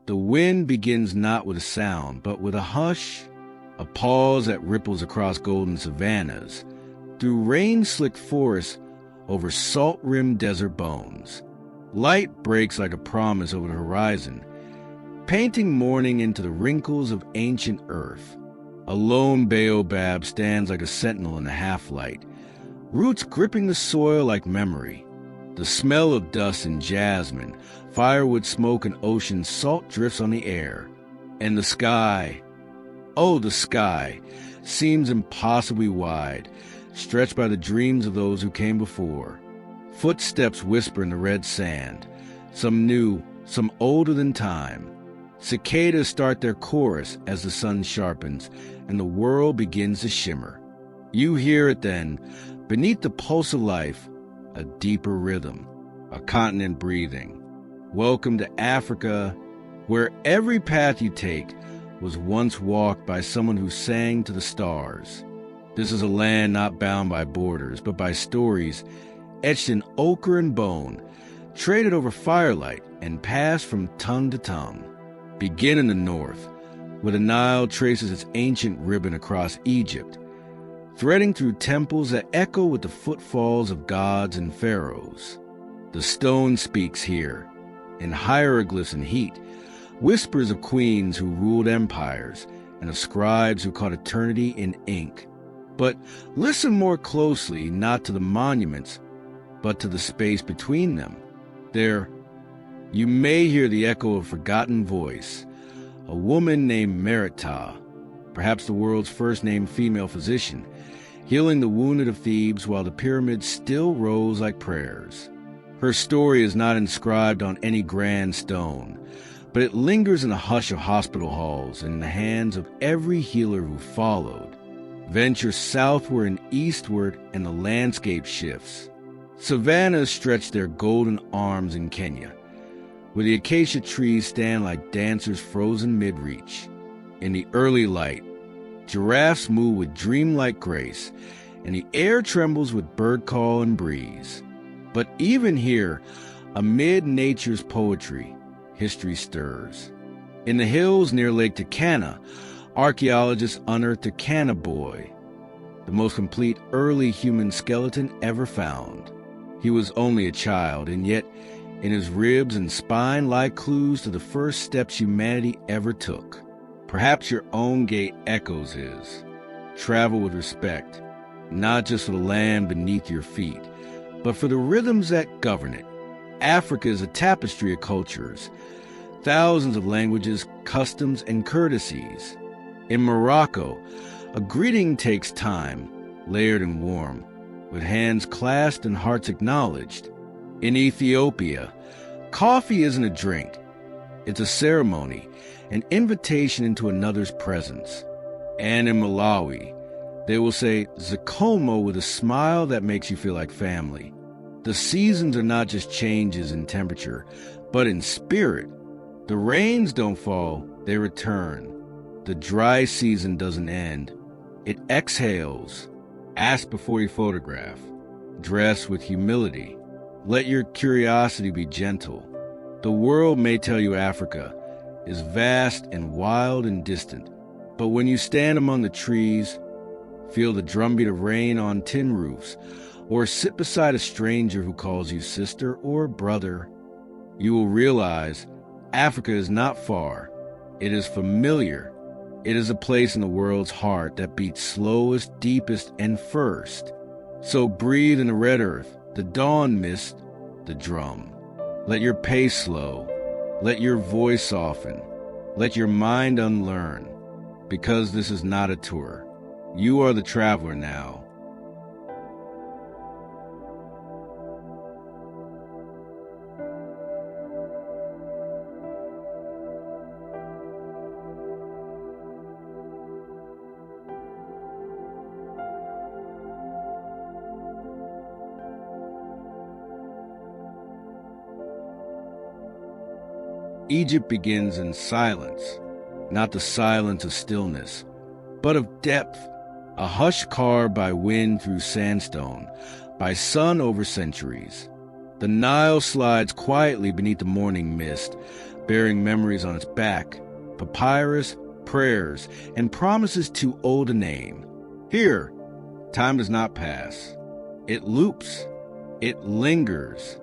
The wind begins not with a sound, but with a hush, a pause that ripples across golden savannas, through rain-slicked forests, over salt-rimmed desert bones. Light breaks like a promise over the horizon, painting morning into the wrinkles of ancient earth. A lone baobab stands like a sentinel in the half-light, roots gripping the soil like memory. The smell of dust and jasmine, firewood smoke and ocean salt drifts on the air. And the sky, oh, the sky, seems impossibly wide, stretched by the dreams of those who came before. Footsteps whisper in the red sand, some new, some older than time. Cicadas start their chorus as the sun sharpens and the world begins to shimmer. You hear it then, beneath the pulse of life, a deeper rhythm, a continent breathing. Welcome to Africa, where every path you take was once walked by someone who sang to the stars. This is a land not bound by borders, but by stories etched in ochre and bone, traded over firelight and passed from tongue to tongue. Begin in the north, where the Nile traces its ancient ribbon across Egypt, threading through temples that echo with the footfalls of gods and pharaohs. The stone speaks here, in hieroglyphs and heat, whispers of queens who ruled empires and of scribes who caught eternity in ink. But listen more closely, not to the monuments, but to the space between them. There, you may hear the echo of a forgotten voice, a woman named Merita, perhaps the world's first named female physician, healing the wounded of Thebes while the pyramids still rose like prayers. Her story is not inscribed on any grand stone, but it lingers in the hush of hospital halls and in the hands of every healer who followed. Venture southward and eastward, and the landscape shifts. Savannas stretch their golden arms in Kenya, where the acacia trees stand like dancers frozen mid-reach. In the early light, giraffes move with dreamlike grace, and the air trembles with bird call and breeze. But even here, amid nature's poetry, history stirs. In the hills near Lake Turkana, archaeologists unearthed Turkana Boy, the most complete early human skeleton ever found. He was only a child, and yet in his ribs and spine lie clues to the first steps humanity ever took. Perhaps your own gate echoes his. Travel with respect, not just for the land beneath your feet, but for the rhythms that govern it. Africa is a tapestry of cultures, thousands of languages, customs, and courtesies. In Morocco, a greeting takes time, layered and warm, with hands clasped and hearts acknowledged. In Ethiopia, coffee isn't a drink. It's a ceremony, an invitation into another's presence. And in Malawi, they will say Zikomo with a smile that makes you feel like family. The seasons are not just changes in temperature, but in spirit. The rains don't fall, they return. The dry season doesn't end. It exhales. Ask before you photograph. Dress with humility. Let your curiosity be gentle. The world may tell you Africa is vast and wild and distant, but when you stand among the trees, feel the drumbeat of rain on tin roofs, or sit beside a stranger who calls you sister or brother, you will realize Africa is not far. It is familiar. It is a place in the world's heart that beats slowest, deepest, and first. So breathe in the red earth, the dawn mist, the drum. Let your pace slow. Let your voice soften. Let your mind unlearn. Because this is not a tour. You are the traveler now. Egypt begins in silence, not the silence of stillness, but of depth, a hush carved by wind through sandstone, by sun over centuries. The Nile slides quietly beneath the morning mist, bearing memories on its back, papyrus, prayers, and promises too old to name. Here, time does not pass. It loops. It lingers.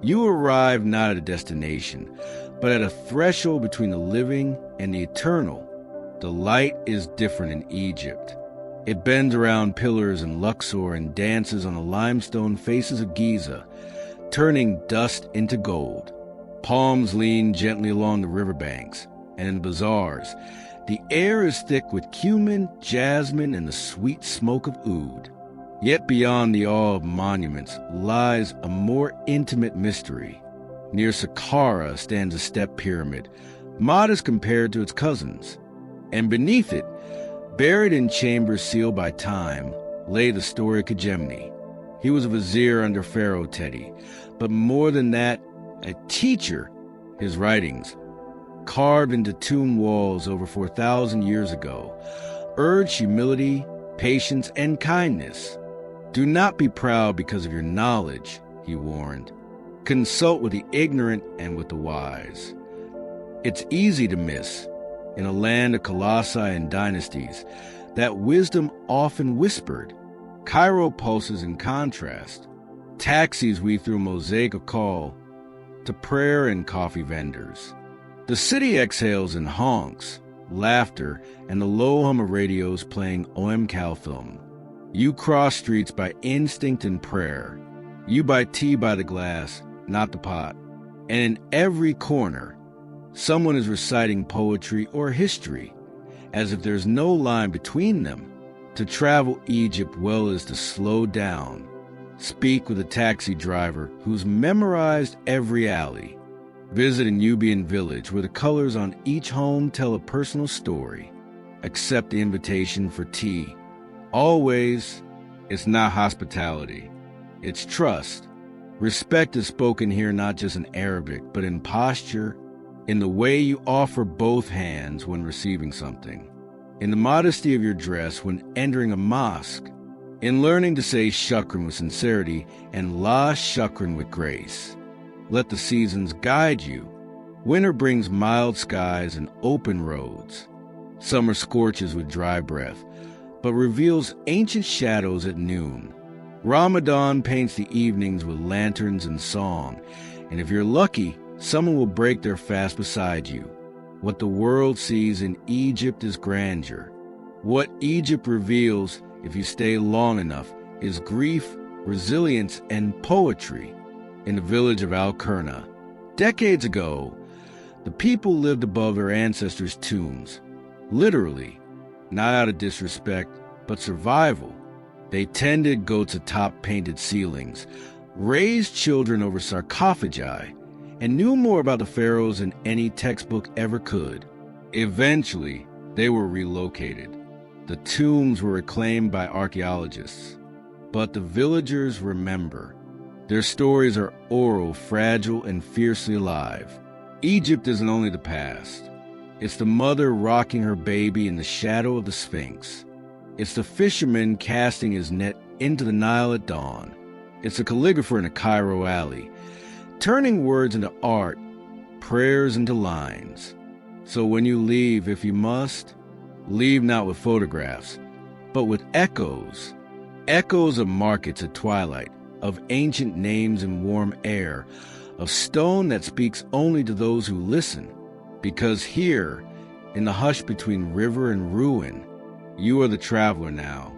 You arrive not at a destination, but at a threshold between the living and the eternal. The light is different in Egypt. It bends around pillars in Luxor and dances on the limestone faces of Giza, turning dust into gold. Palms lean gently along the riverbanks, and in the bazaars, the air is thick with cumin, jasmine, and the sweet smoke of oud. Yet beyond the awe of monuments lies a more intimate mystery. Near Saqqara stands a step pyramid, modest compared to its cousins. And beneath it, buried in chambers sealed by time, lay the story of Kajemni. He was a vizier under Pharaoh Teti, but more than that, a teacher. His writings, carved into tomb walls over 4,000 years ago, urge humility, patience, and kindness. Do not be proud because of your knowledge, he warned. Consult with the ignorant and with the wise. It's easy to miss, in a land of colossi and dynasties, that wisdom often whispered. Cairo pulses in contrast. Taxis weave through a mosaic of call to prayer and coffee vendors. The city exhales in honks, laughter, and the low hum of radios playing OM film. You cross streets by instinct and prayer. You buy tea by the glass, not the pot. And in every corner, someone is reciting poetry or history, as if there's no line between them. To travel Egypt well is to slow down. Speak with a taxi driver who's memorized every alley. Visit a Nubian village where the colors on each home tell a personal story. Accept the invitation for tea. Always, it's not hospitality. It's trust. Respect is spoken here not just in Arabic, but in posture, in the way you offer both hands when receiving something, in the modesty of your dress when entering a mosque, in learning to say shukran with sincerity and la shukran with grace. Let the seasons guide you. Winter brings mild skies and open roads. Summer scorches with dry breath, but reveals ancient shadows at noon. Ramadan paints the evenings with lanterns and song, and if you're lucky, someone will break their fast beside you. What the world sees in Egypt is grandeur. What Egypt reveals, if you stay long enough, is grief, resilience, and poetry. In the village of Al-Kurna, decades ago, the people lived above their ancestors' tombs. Literally, not out of disrespect, but survival. They tended goats atop painted ceilings, raised children over sarcophagi, and knew more about the pharaohs than any textbook ever could. Eventually, they were relocated. The tombs were reclaimed by archaeologists. But the villagers remember. Their stories are oral, fragile, and fiercely alive. Egypt isn't only the past. It's the mother rocking her baby in the shadow of the Sphinx. It's the fisherman casting his net into the Nile at dawn. It's the calligrapher in a Cairo alley, turning words into art, prayers into lines. So when you leave, if you must, leave not with photographs, but with echoes. Echoes of markets at twilight, of ancient names in warm air, of stone that speaks only to those who listen. Because here, in the hush between river and ruin, you are the traveler now.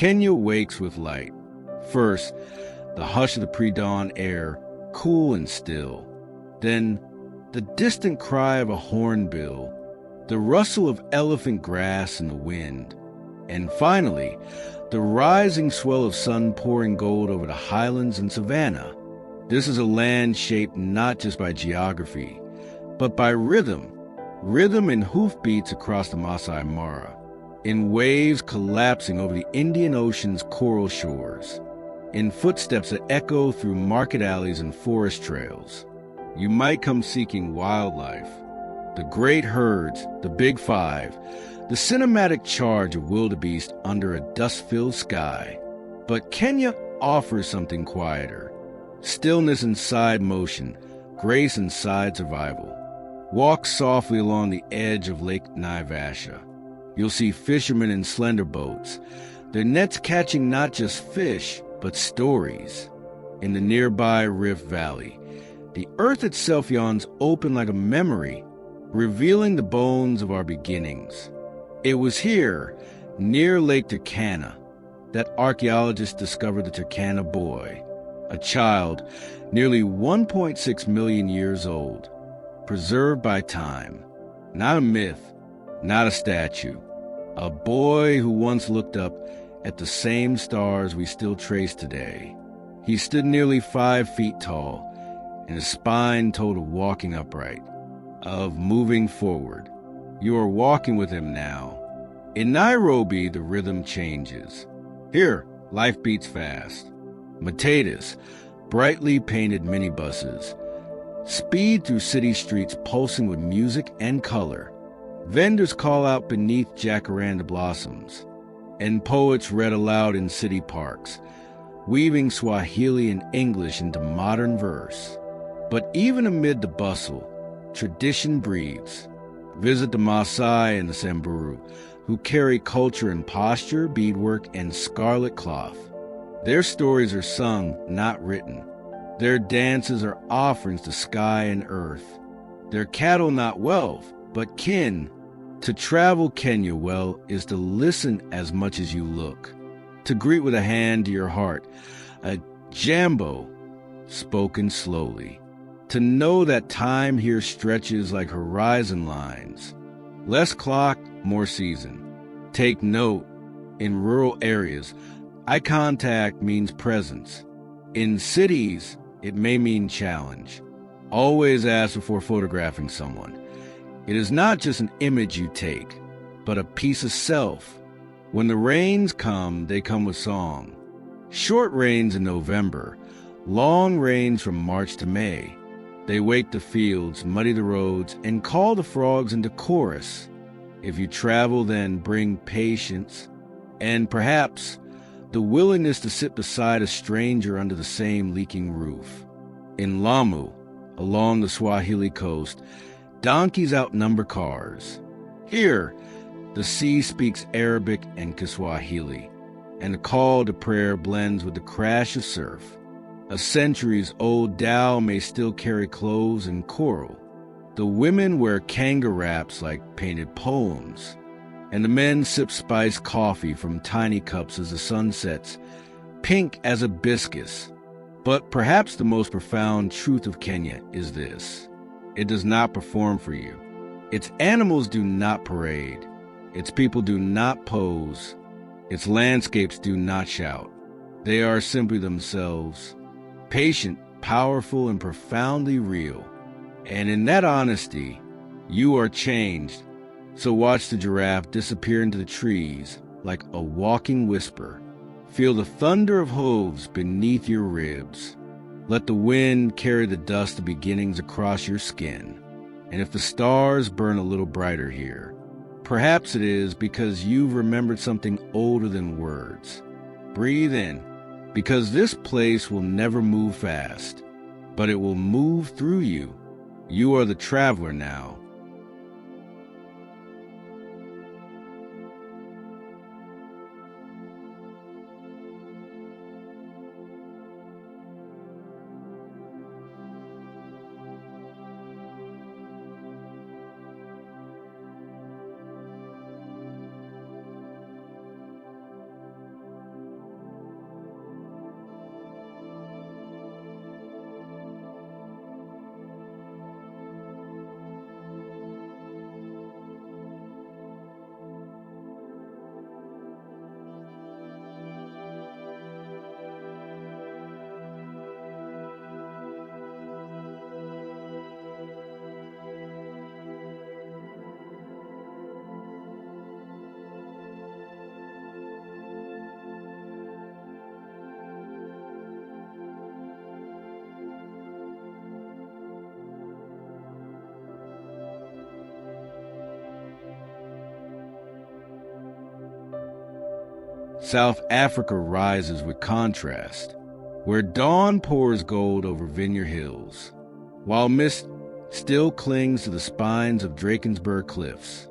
Kenya wakes with light. First, the hush of the pre-dawn air, cool and still. Then, the distant cry of a hornbill, the rustle of elephant grass in the wind. And finally, the rising swell of sun pouring gold over the highlands and savanna. This is a land shaped not just by geography, but by rhythm. Rhythm and hoofbeats across the Masai Mara, in waves collapsing over the Indian Ocean's coral shores, in footsteps that echo through market alleys and forest trails. You might come seeking wildlife, the great herds, the big five, the cinematic charge of wildebeest under a dust-filled sky. But Kenya offers something quieter. Stillness inside motion, grace inside survival. Walk softly along the edge of Lake Naivasha. You'll see fishermen in slender boats, their nets catching not just fish, but stories. In the nearby Rift Valley, the earth itself yawns open like a memory, revealing the bones of our beginnings. It was here, near Lake Turkana, that archaeologists discovered the Turkana boy, a child nearly 1.6 million years old, preserved by time. Not a myth, not a statue. A boy who once looked up at the same stars we still trace today. He stood nearly 5 feet tall, and his spine told of walking upright, of moving forward. You are walking with him now. In Nairobi, the rhythm changes. Here, life beats fast. Matatas, brightly painted minibuses, speed through city streets pulsing with music and color. Vendors call out beneath jacaranda blossoms, and poets read aloud in city parks, weaving Swahili and English into modern verse. But even amid the bustle, tradition breathes. Visit the Maasai and the Samburu, who carry culture in posture, beadwork, and scarlet cloth. Their stories are sung, not written. Their dances are offerings to sky and earth. Their cattle not wealth, but kin. To travel Kenya well is to listen as much as you look, to greet with a hand to your heart, a jambo spoken slowly, to know that time here stretches like horizon lines. Less clock, more season. Take note, in rural areas, eye contact means presence. In cities, it may mean challenge. Always ask before photographing someone. It is not just an image you take, but a piece of self. When the rains come, they come with song. Short rains in November, long rains from March to May. They wake the fields, muddy the roads, and call the frogs into chorus. If you travel, then bring patience, and perhaps the willingness to sit beside a stranger under the same leaking roof. In Lamu, along the Swahili coast, donkeys outnumber cars. Here, the sea speaks Arabic and Kiswahili, and the call to prayer blends with the crash of surf. A centuries-old dhow may still carry clothes and coral. The women wear kanga wraps like painted poems, and the men sip spiced coffee from tiny cups as the sun sets, pink as a hibiscus. But perhaps the most profound truth of Kenya is this. It does not perform for you. Its animals do not parade. Its people do not pose. Its landscapes do not shout. They are simply themselves, patient, powerful, and profoundly real. And in that honesty, you are changed. So watch the giraffe disappear into the trees like a walking whisper. Feel the thunder of hooves beneath your ribs. Let the wind carry the dust of beginnings across your skin. And if the stars burn a little brighter here, perhaps it is because you've remembered something older than words. Breathe in, because this place will never move fast, but it will move through you. You are the traveler now. South Africa rises with contrast, where dawn pours gold over vineyard hills, while mist still clings to the spines of Drakensberg cliffs.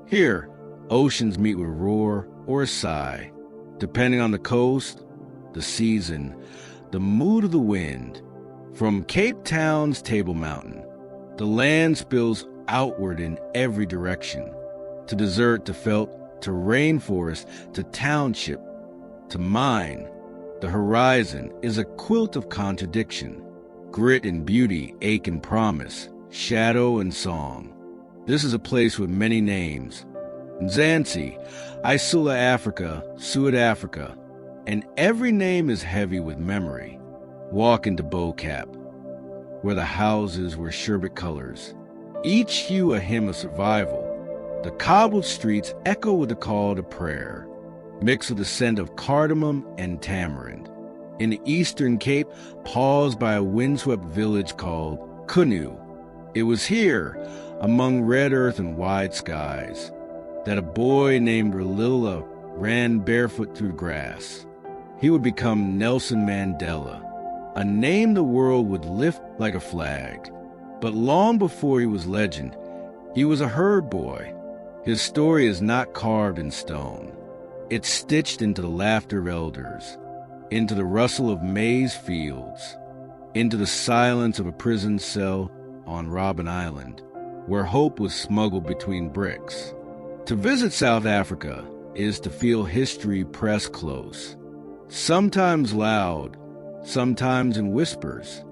Here, oceans meet with a roar or a sigh, depending on the coast, the season, the mood of the wind. From Cape Town's Table Mountain, the land spills outward in every direction, to desert, to veld, to rainforest, to township, to mine. The horizon is a quilt of contradiction, grit and beauty, ache and promise, shadow and song. This is a place with many names: Mzansi, Isula Africa, Suid Africa, and every name is heavy with memory. Walk into Bocap, where the houses were sherbet colors, each hue a hymn of survival. The cobbled streets echo with the call to prayer, mixed with the scent of cardamom and tamarind. In the Eastern Cape, pause by a windswept village called Kunu. It was here, among red earth and wide skies, that a boy named Relila ran barefoot through grass. He would become Nelson Mandela, a name the world would lift like a flag. But long before he was legend, he was a herd boy. His story is not carved in stone. It's stitched into the laughter of elders, into the rustle of maize fields, into the silence of a prison cell on Robben Island, where hope was smuggled between bricks. To visit South Africa is to feel history pressed close, sometimes loud, sometimes in whispers.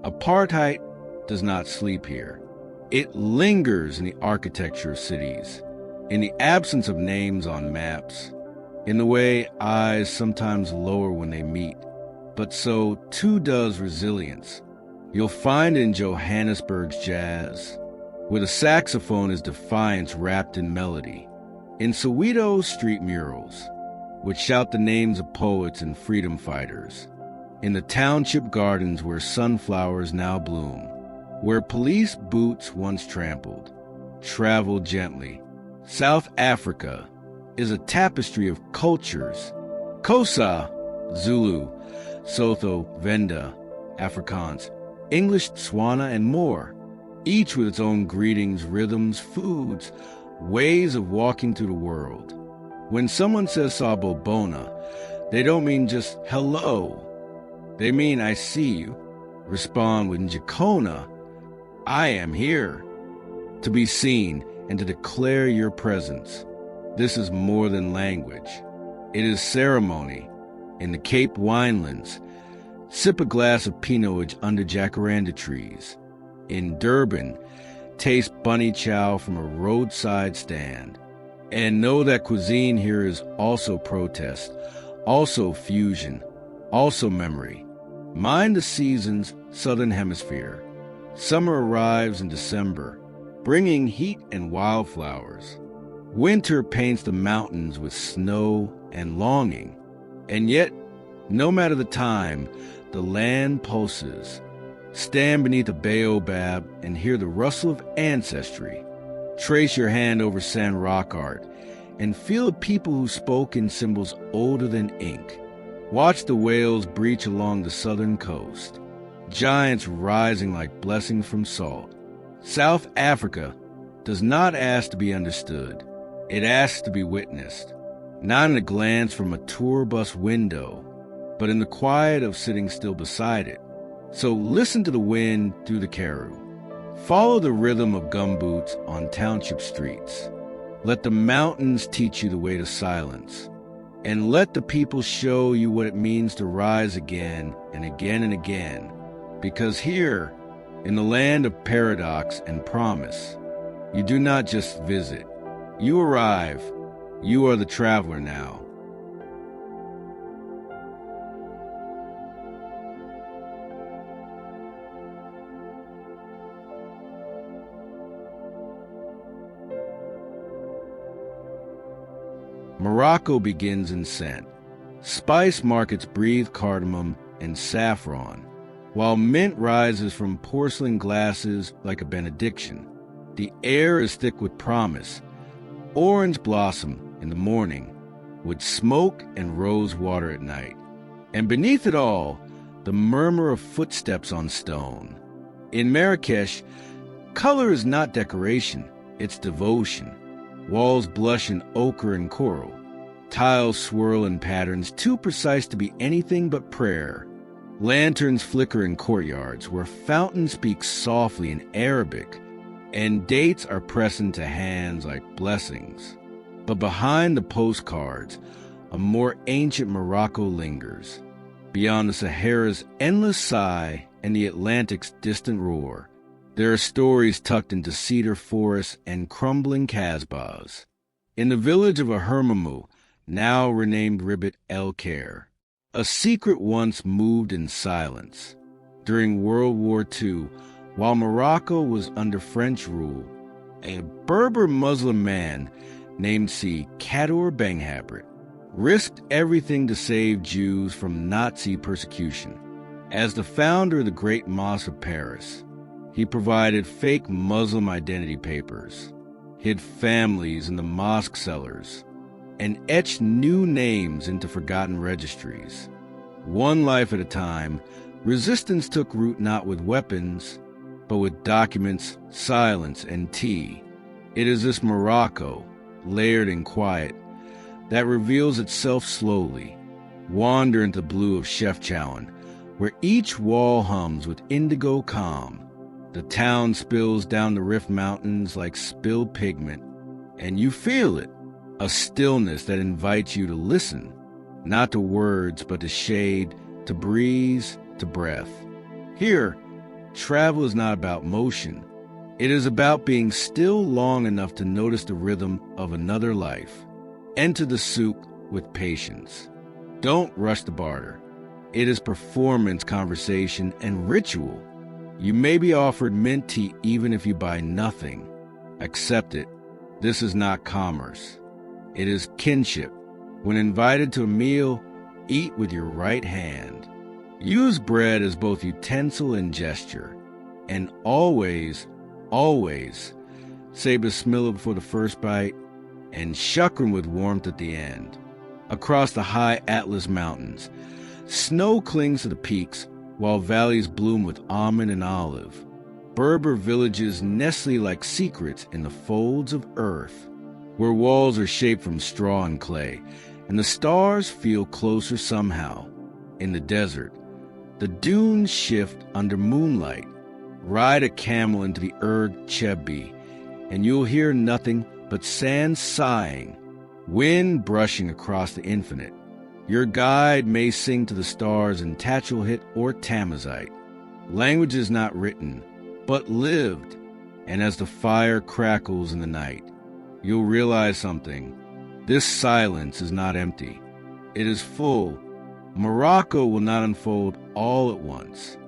Apartheid does not sleep here. It lingers in the architecture of cities, in the absence of names on maps, in the way eyes sometimes lower when they meet. But so too does resilience. You'll find it in Johannesburg's jazz, where the saxophone is defiance wrapped in melody, in Soweto's street murals, which shout the names of poets and freedom fighters, in the township gardens where sunflowers now bloom, where police boots once trampled. Travel gently. South Africa is a tapestry of cultures: Xhosa, Zulu, Sotho, Venda, Afrikaans, English, Tswana, and more, each with its own greetings, rhythms, foods, ways of walking through the world. When someone says Sawubona, they don't mean just hello. They mean I see you. Respond with Njikona, I am here. To be seen and to declare your presence. This is more than language. It is ceremony. In the Cape winelands, sip a glass of Pinot under jacaranda trees. In Durban, taste bunny chow from a roadside stand. And know that cuisine here is also protest, also fusion, also memory. Mind the seasons, Southern Hemisphere. Summer arrives in December, bringing heat and wildflowers. Winter paints the mountains with snow and longing. And yet, no matter the time, the land pulses. Stand beneath a baobab and hear the rustle of ancestry. Trace your hand over sand rock art and feel the people who spoke in symbols older than ink. Watch the whales breach along the southern coast, giants rising like blessings from salt. South Africa does not ask to be understood. It asks to be witnessed, not in a glance from a tour bus window, but in the quiet of sitting still beside it. So listen to the wind through the Karoo. Follow the rhythm of gumboots on township streets. Let the mountains teach you the way to silence. And let the people show you what it means to rise again and again and again. Because here, in the land of paradox and promise, you do not just visit. You arrive. You are the traveler now. Morocco begins in scent. Spice markets breathe cardamom and saffron, while mint rises from porcelain glasses like a benediction. The air is thick with promise. Orange blossom in the morning, with smoke and rose water at night. And beneath it all, the murmur of footsteps on stone. In Marrakesh, color is not decoration, it's devotion. Walls blush in ochre and coral. Tiles swirl in patterns too precise to be anything but prayer. Lanterns flicker in courtyards where fountains speak softly in Arabic, and dates are pressed into hands like blessings. But behind the postcards, a more ancient Morocco lingers. Beyond the Sahara's endless sigh and the Atlantic's distant roar, there are stories tucked into cedar forests and crumbling kasbahs. In the village of Ahermamu, now renamed Ribbit El Khair, a secret once moved in silence. During World War II, while Morocco was under French rule, a Berber Muslim man named Si Kadour Benghabrit risked everything to save Jews from Nazi persecution. As the founder of the Great Mosque of Paris, he provided fake Muslim identity papers, hid families in the mosque cellars, and etched new names into forgotten registries. One life at a time, resistance took root not with weapons, but with documents, silence, and tea. It is this Morocco, layered and quiet, that reveals itself slowly. Wander into the blue of Chefchaouen, where each wall hums with indigo calm. The town spills down the Rift Mountains like spilled pigment, and you feel it, a stillness that invites you to listen, not to words, but to shade, to breeze, to breath. Here, travel is not about motion. It is about being still long enough to notice the rhythm of another life. Enter the souk with patience. Don't rush the barter. It is performance, conversation, and ritual. You may be offered mint tea even if you buy nothing. Accept it. This is not commerce. It is kinship. When invited to a meal, eat with your right hand. Use bread as both utensil and gesture. And always, always say Bismillah before the first bite and shukran with warmth at the end. Across the high Atlas Mountains, snow clings to the peaks while valleys bloom with almond and olive. Berber villages nestle like secrets in the folds of earth, where walls are shaped from straw and clay, and the stars feel closer somehow. In the desert, the dunes shift under moonlight. Ride a camel into the Chebbi, and you'll hear nothing but sand sighing, wind brushing across the infinite. Your guide may sing to the stars in Tachilhit or Tamazight. Language is not written, but lived, and as the fire crackles in the night, you'll realize something. This silence is not empty. It is full. Morocco will not unfold all at once.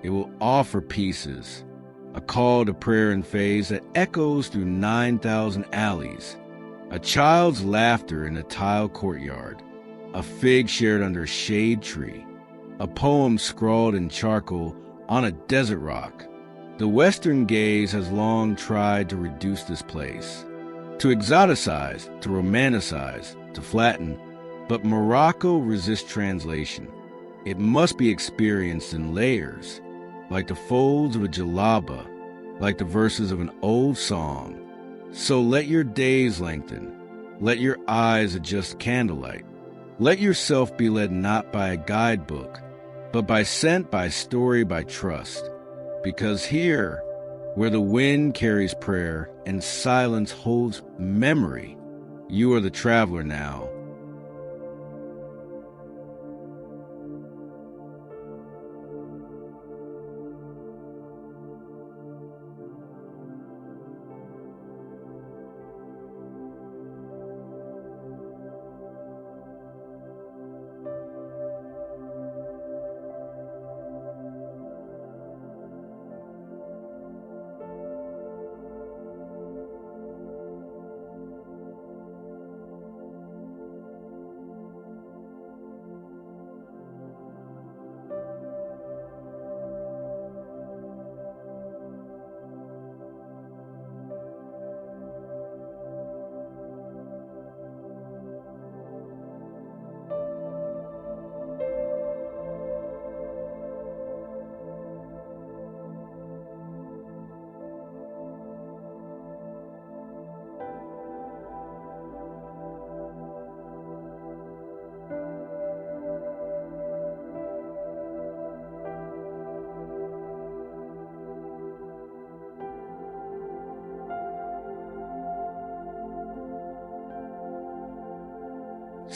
It will offer pieces, a call to prayer and faith that echoes through 9,000 alleys, a child's laughter in a tiled courtyard, a fig shared under a shade tree, a poem scrawled in charcoal on a desert rock. The Western gaze has long tried to reduce this place, to exoticize, to romanticize, to flatten, but Morocco resists translation. It must be experienced in layers, like the folds of a jalaba, like the verses of an old song. So let your days lengthen. Let your eyes adjust candlelight. Let yourself be led not by a guidebook, but by scent, by story, by trust. Because here, where the wind carries prayer and silence holds memory, you are the traveler now.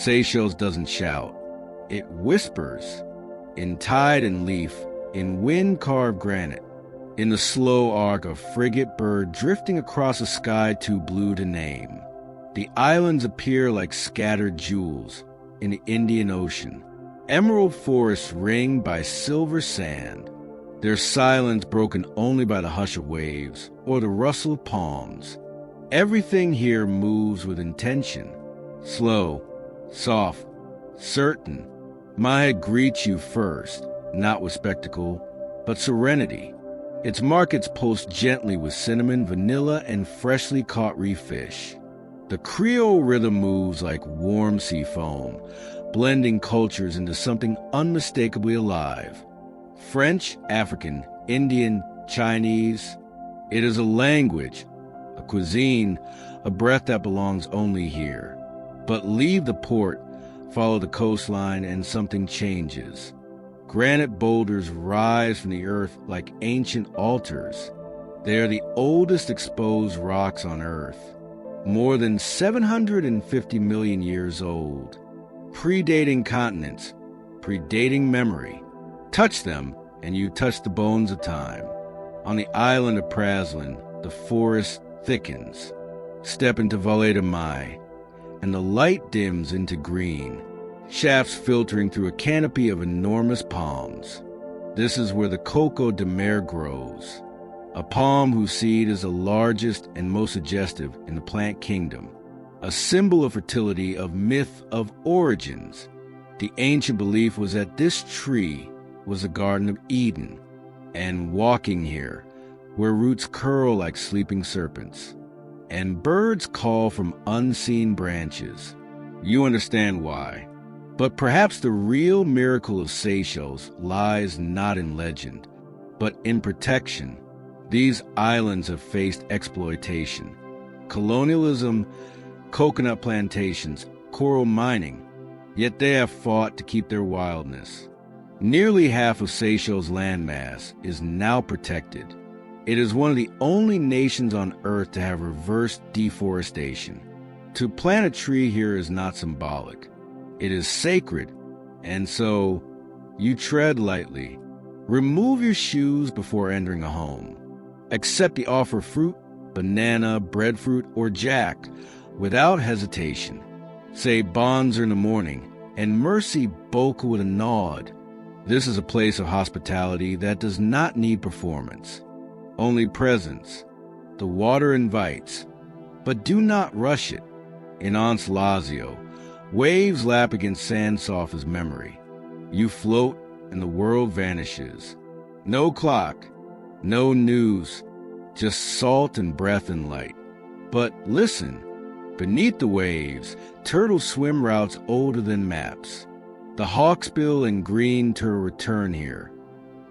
Seychelles doesn't shout. It whispers, in tide and leaf, in wind-carved granite, in the slow arc of frigate bird drifting across a sky too blue to name. The islands appear like scattered jewels in the Indian Ocean, emerald forests ringed by silver sand, their silence broken only by the hush of waves or the rustle of palms. Everything here moves with intention, slow, soft, certain. My head greets you first, not with spectacle, but serenity. Its markets pulse gently with cinnamon, vanilla, and freshly caught reef fish. The Creole rhythm moves like warm sea foam, blending cultures into something unmistakably alive. French, African, Indian, Chinese. It is a language, a cuisine, a breath that belongs only here. But leave the port, follow the coastline, and something changes. Granite boulders rise from the earth like ancient altars. They are the oldest exposed rocks on Earth, more than 750 million years old, predating continents, predating memory. Touch them, and you touch the bones of time. On the island of Praslin, the forest thickens. Step into Vallée de Mai, and the light dims into green, shafts filtering through a canopy of enormous palms. This is where the coco de mer grows, a palm whose seed is the largest and most suggestive in the plant kingdom, a symbol of fertility, of myth, of origins. The ancient belief was that this tree was the Garden of Eden, and walking here, where roots curl like sleeping serpents, and birds call from unseen branches. You understand why. But perhaps the real miracle of Seychelles lies not in legend, but in protection. These islands have faced exploitation, colonialism, coconut plantations, coral mining, yet they have fought to keep their wildness. Nearly half of Seychelles' landmass is now protected. It is one of the only nations on Earth to have reversed deforestation. To plant a tree here is not symbolic. It is sacred, and so you tread lightly. Remove your shoes before entering a home. Accept the offer of fruit, banana, breadfruit, or jack without hesitation. Say bonjour in the morning, and merci beaucoup with a nod. This is a place of hospitality that does not need performance, only presence. The water invites, but do not rush it. In Anse Lazio, waves lap against sand soft as memory. You float, and the world vanishes. No clock, no news, just salt and breath and light. But listen, beneath the waves, turtles swim routes older than maps. The hawksbill and green turtle return here,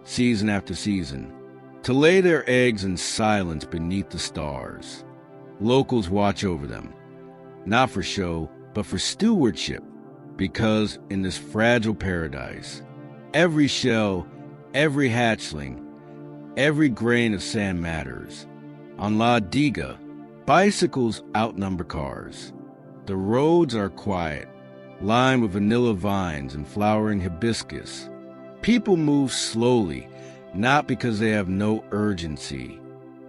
season after season, to lay their eggs in silence beneath the stars. Locals watch over them, not for show, but for stewardship, because in this fragile paradise, every shell, every hatchling, every grain of sand matters. On La Diga, bicycles outnumber cars. The roads are quiet, lined with vanilla vines and flowering hibiscus. People move slowly, not because they have no urgency,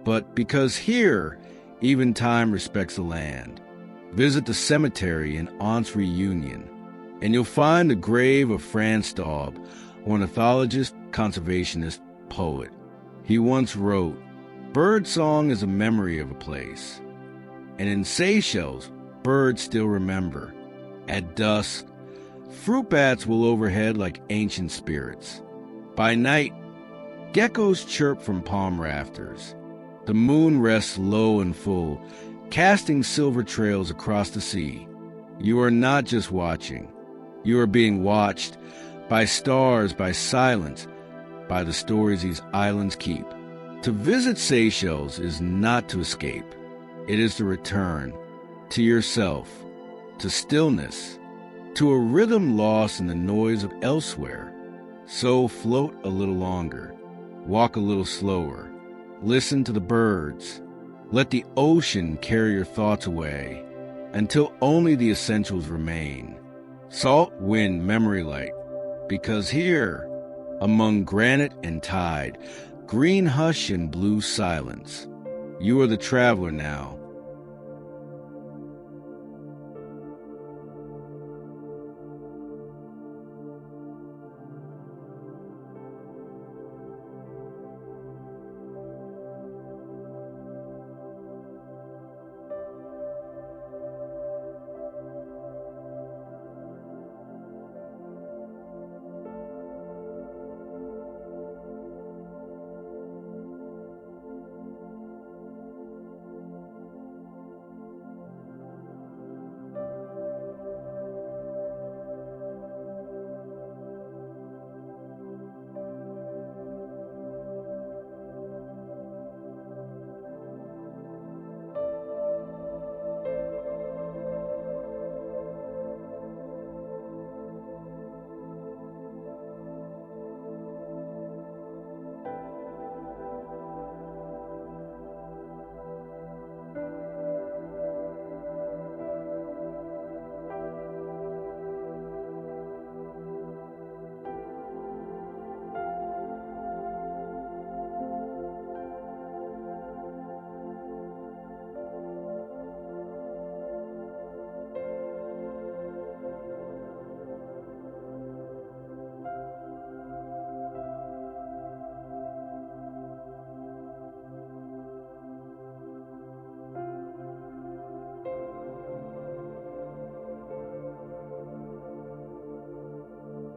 but because here, even time respects the land. Visit the cemetery in Anse Reunion, and you'll find the grave of Franz Staub, ornithologist, conservationist, poet. He once wrote, "Bird song is a memory of a place." And in Seychelles, birds still remember. At dusk, fruit bats will overhead like ancient spirits. By night, geckos chirp from palm rafters. The moon rests low and full, casting silver trails across the sea. You are not just watching. You are being watched by stars, by silence, by the stories these islands keep. To visit Seychelles is not to escape. It is to return to yourself, to stillness, to a rhythm lost in the noise of elsewhere. So float a little longer, walk a little slower, listen to the birds. Let the ocean carry your thoughts away until only the essentials remain. Salt wind memory light, because here, among granite and tide, green hush and blue silence, you are the traveler now.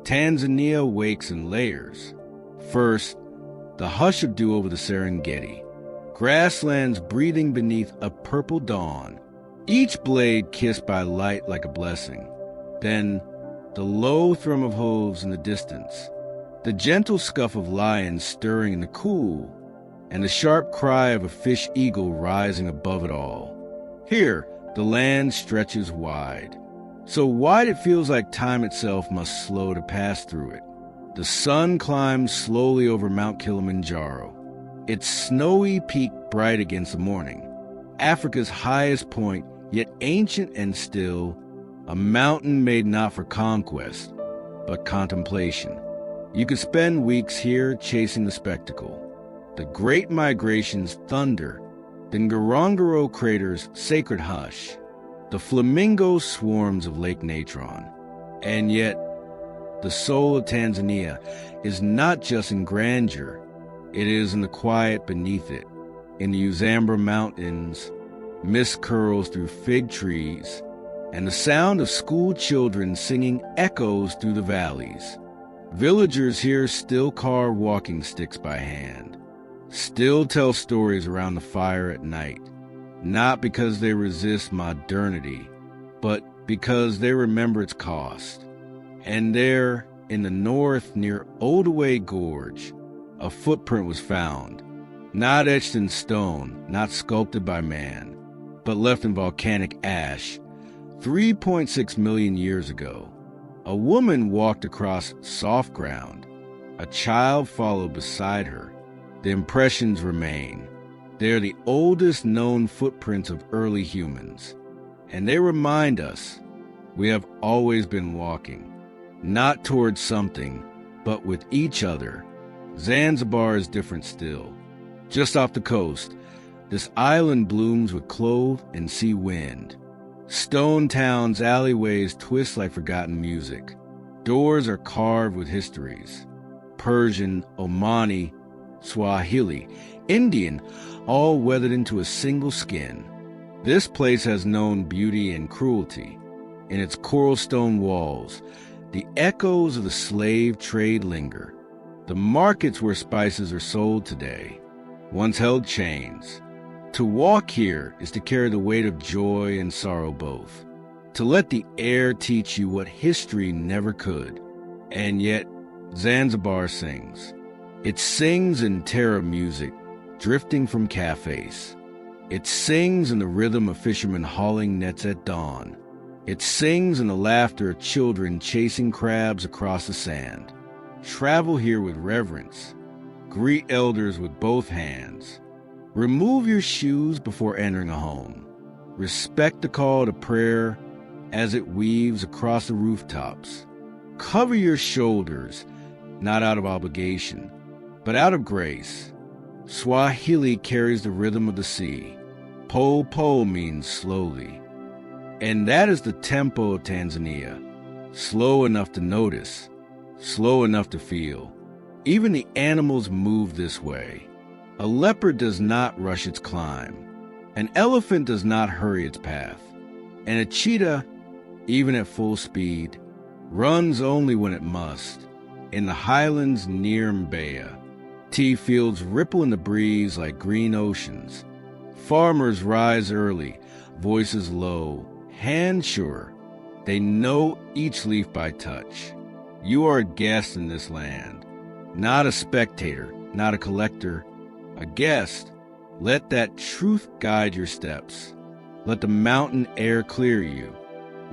Tanzania wakes in layers. First, the hush of dew over the Serengeti, grasslands breathing beneath a purple dawn, each blade kissed by light like a blessing. Then, the low thrum of hooves in the distance, the gentle scuff of lions stirring in the cool, and the sharp cry of a fish eagle rising above it all. Here, the land stretches wide. So wide it feels like time itself must slow to pass through it. The sun climbs slowly over Mount Kilimanjaro, its snowy peak bright against the morning. Africa's highest point, yet ancient and still, a mountain made not for conquest, but contemplation. You could spend weeks here chasing the spectacle. The great migration's thunder, the Ngorongoro crater's sacred hush, the flamingo swarms of Lake Natron. And yet, the soul of Tanzania is not just in grandeur, it is in the quiet beneath it. In the Uzambra Mountains, mist curls through fig trees, and the sound of school children singing echoes through the valleys. Villagers here still carve walking sticks by hand, still tell stories around the fire at night, not because they resist modernity, but because they remember its cost. And there, in the north near Oldaway Gorge, a footprint was found, not etched in stone, not sculpted by man, but left in volcanic ash, 3.6 million years ago. A woman walked across soft ground. A child followed beside her. The impressions remain. They are the oldest known footprints of early humans, and they remind us we have always been walking, not towards something, but with each other. Zanzibar is different still. Just off the coast, this island blooms with clove and sea wind. Stone Town's alleyways twist like forgotten music. Doors are carved with histories. Persian, Omani, Swahili, Indian, all weathered into a single skin. This place has known beauty and cruelty. In its coral stone walls, the echoes of the slave trade linger. The markets where spices are sold today once held chains. To walk here is to carry the weight of joy and sorrow both. To let the air teach you what history never could. And yet, Zanzibar sings. It sings in terror music, drifting from cafes. It sings in the rhythm of fishermen hauling nets at dawn. It sings in the laughter of children chasing crabs across the sand. Travel here with reverence. Greet elders with both hands. Remove your shoes before entering a home. Respect the call to prayer as it weaves across the rooftops. Cover your shoulders, not out of obligation, but out of grace. Swahili carries the rhythm of the sea. Po means slowly. And that is the tempo of Tanzania. Slow enough to notice, slow enough to feel. Even the animals move this way. A leopard does not rush its climb. An elephant does not hurry its path. And a cheetah, even at full speed, runs only when it must. In the highlands near Mbeya, tea fields ripple in the breeze like green oceans. Farmers rise early, voices low, hands sure. They know each leaf by touch. You are a guest in this land, not a spectator, not a collector, a guest. Let that truth guide your steps. Let the mountain air clear you.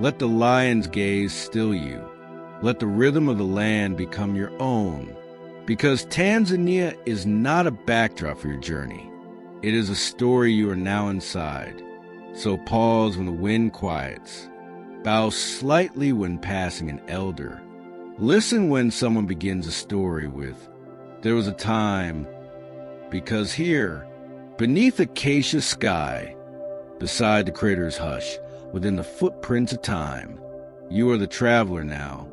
Let the lion's gaze still you. Let the rhythm of the land become your own. Because Tanzania is not a backdrop for your journey. It is a story you are now inside. So pause when the wind quiets. Bow slightly when passing an elder. Listen when someone begins a story with, "There was a time," because here, beneath acacia sky, beside the crater's hush, within the footprints of time, you are the traveler now.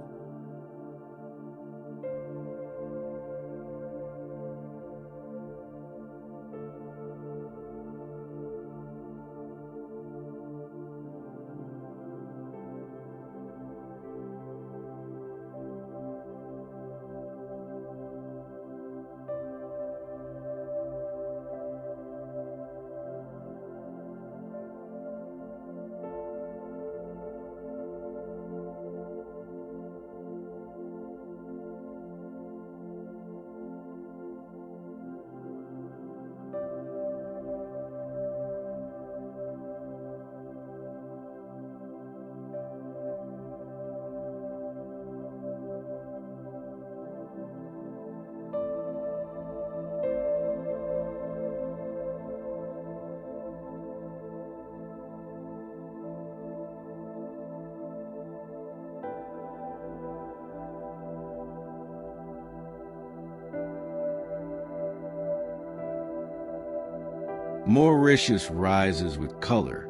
Mauritius rises with color.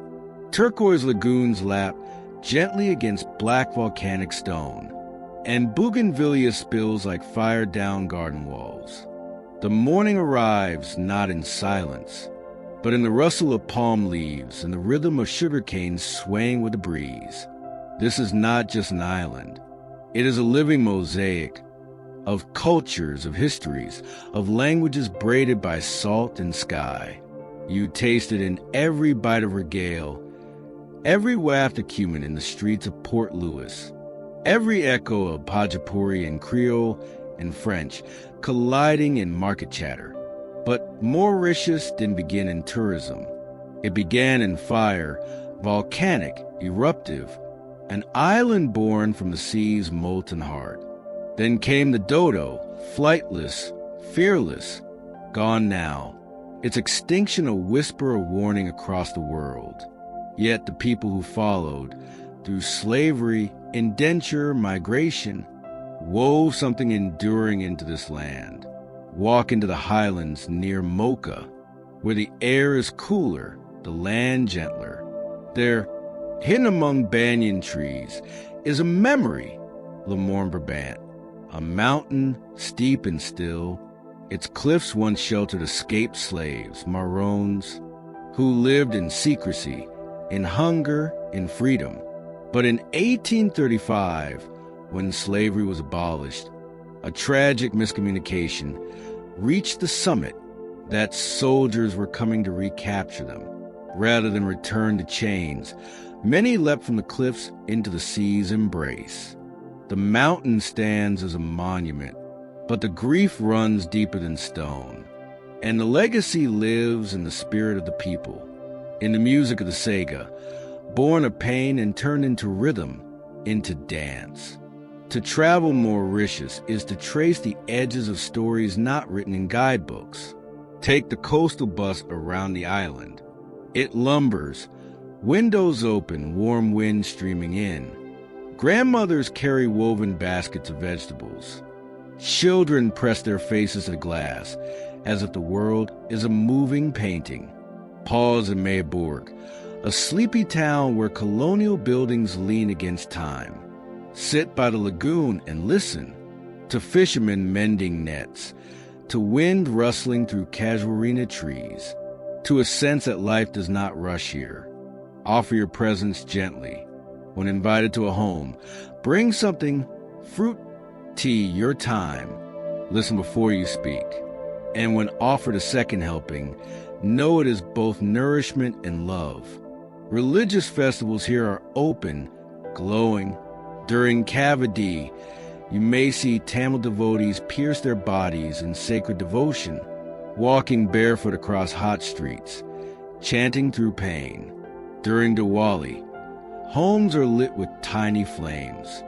Turquoise lagoons lap gently against black volcanic stone, and bougainvillea spills like fire-down garden walls. The morning arrives not in silence, but in the rustle of palm leaves and the rhythm of sugarcane swaying with the breeze. This is not just an island. It is a living mosaic of cultures, of histories, of languages braided by salt and sky. You taste it in every bite of regale, every waft of cumin in the streets of Port Louis, every echo of Bhojpuri and Creole and French colliding in market chatter. But Mauritius didn't begin in tourism. It began in fire, volcanic, eruptive, an island born from the sea's molten heart. Then came the dodo, flightless, fearless, gone now. Its extinction a whisper of warning across the world. Yet the people who followed, through slavery, indenture, migration, wove something enduring into this land. Walk into the highlands near Mocha, where the air is cooler, the land gentler. There, hidden among banyan trees, is a memory, Lemorne Brabant, a mountain steep and still. Its cliffs once sheltered escaped slaves, Marons, who lived in secrecy, in hunger, in freedom. But in 1835, when slavery was abolished, a tragic miscommunication reached the summit that soldiers were coming to recapture them. Rather than return to chains, many leapt from the cliffs into the sea's embrace. The mountain stands as a monument, but the grief runs deeper than stone, and the legacy lives in the spirit of the people, in the music of the Sega, born of pain and turned into rhythm, into dance. To travel Mauritius is to trace the edges of stories not written in guidebooks. Take the coastal bus around the island. It lumbers, Windows open, warm wind streaming in. Grandmothers carry woven baskets of vegetables. Children press their faces to glass, as if the world is a moving painting. Pause in Maybourg, a sleepy town where colonial buildings lean against time. Sit by the lagoon and listen to fishermen mending nets, to wind rustling through casuarina trees, to a sense that life does not rush here. Offer your presence gently. When invited to a home, bring something, fruit, tea, your time. Listen before you speak. And when offered a second helping, know it is both nourishment and love. Religious festivals here are open, glowing. During Kavadi, you may see Tamil devotees pierce their bodies in sacred devotion, walking barefoot across hot streets, chanting through pain. During Diwali, homes are lit with tiny flames,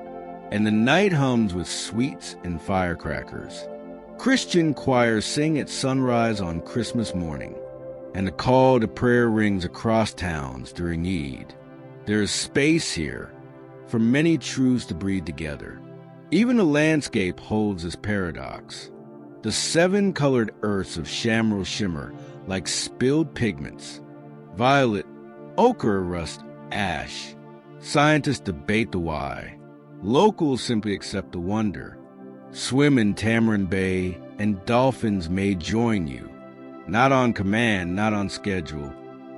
and the night hums with sweets and firecrackers. Christian choirs sing at sunrise on Christmas morning, and the call to prayer rings across towns during Eid. There is space here for many truths to breathe together. Even the landscape holds this paradox. The 7 colored earths of shamrock shimmer like spilled pigments. Violet, ochre, rust, ash. Scientists debate the why. Locals simply accept the wonder. Swim in Tamarind Bay, and dolphins may join you. Not on command, not on schedule,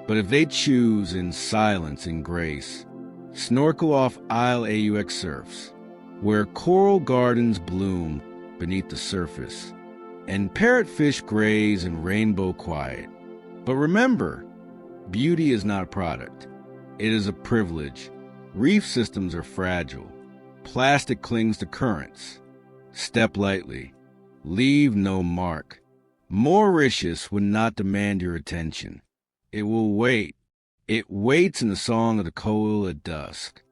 but if they choose in silence and grace. Snorkel off Isle Aux surfs, where coral gardens bloom beneath the surface, and parrotfish graze in rainbow quiet. But remember, beauty is not a product. It is a privilege. Reef systems are fragile. Plastic clings to currents. Step lightly. Leave no mark. Mauritius would not demand your attention. It will wait. It waits in the song of the koel at dusk,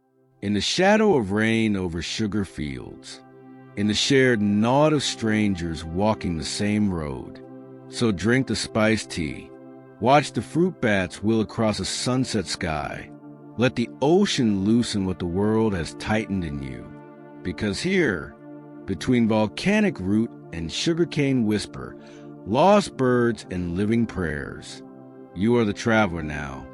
in the shadow of rain over sugar fields, in the shared nod of strangers walking the same road. So drink the spiced tea. Watch the fruit bats wheel across a sunset sky. Let the ocean loosen what the world has tightened in you. Because here, between volcanic root and sugarcane whisper, lost birds and living prayers, you are the traveler now.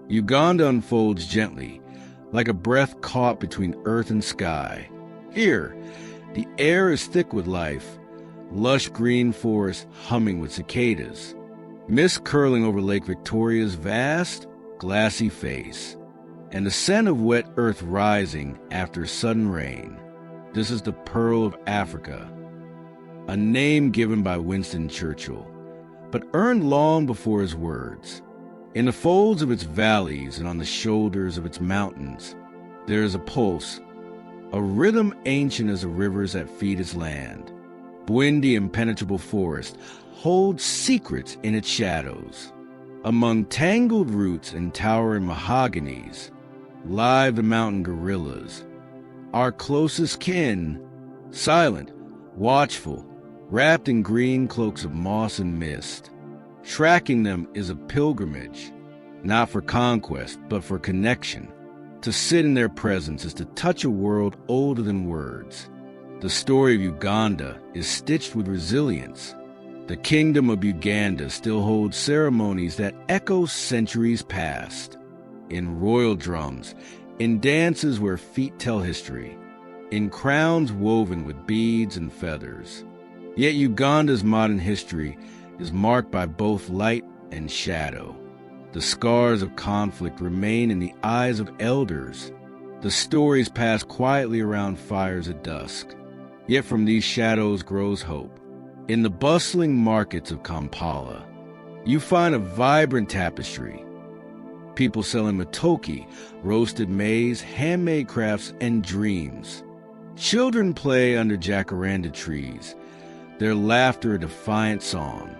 Uganda unfolds gently, like a breath caught between earth and sky. Here, the air is thick with life, lush green forests humming with cicadas, mist curling over Lake Victoria's vast, glassy face, and the scent of wet earth rising after sudden rain. This is the Pearl of Africa, a name given by Winston Churchill, but earned long before his words. In the folds of its valleys and on the shoulders of its mountains, there is a pulse, a rhythm ancient as the rivers that feed its land. Windy, impenetrable forest holds secrets in its shadows. Among tangled roots and towering mahoganies live the mountain gorillas, our closest kin, silent, watchful, wrapped in green cloaks of moss and mist. Tracking them is a pilgrimage, not for conquest, but for connection. To sit in their presence is to touch a world older than words. The story of Uganda is stitched with resilience. The kingdom of Uganda still holds ceremonies that echo centuries past. In royal drums, in dances where feet tell history, in crowns woven with beads and feathers. Yet Uganda's modern history is marked by both light and shadow. The scars of conflict remain in the eyes of elders. The stories pass quietly around fires at dusk. Yet from these shadows grows hope. In the bustling markets of Kampala, you find a vibrant tapestry. People selling matoke, roasted maize, handmade crafts, and dreams. Children play under jacaranda trees, their laughter a defiant song.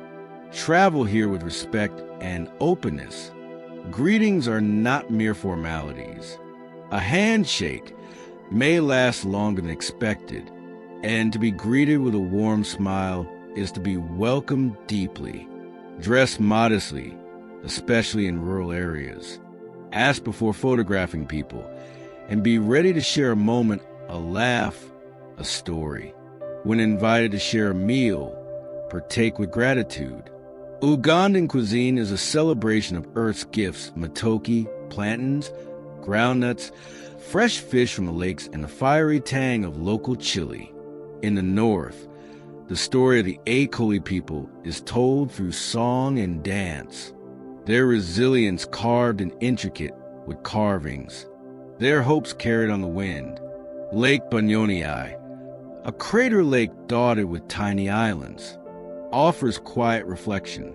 Travel here with respect and openness. Greetings are not mere formalities. A handshake may last longer than expected, and to be greeted with a warm smile is to be welcomed deeply. Dress modestly, especially in rural areas. Ask before photographing people, and be ready to share a moment, a laugh, a story. When invited to share a meal, partake with gratitude. Ugandan cuisine is a celebration of Earth's gifts: matoke, plantains, groundnuts, fresh fish from the lakes, and the fiery tang of local chili. In the north, the story of the Akoli people is told through song and dance. Their resilience carved and intricate with carvings. Their hopes carried on the wind. Lake Banyonii, a crater lake dotted with tiny islands, offers quiet reflection.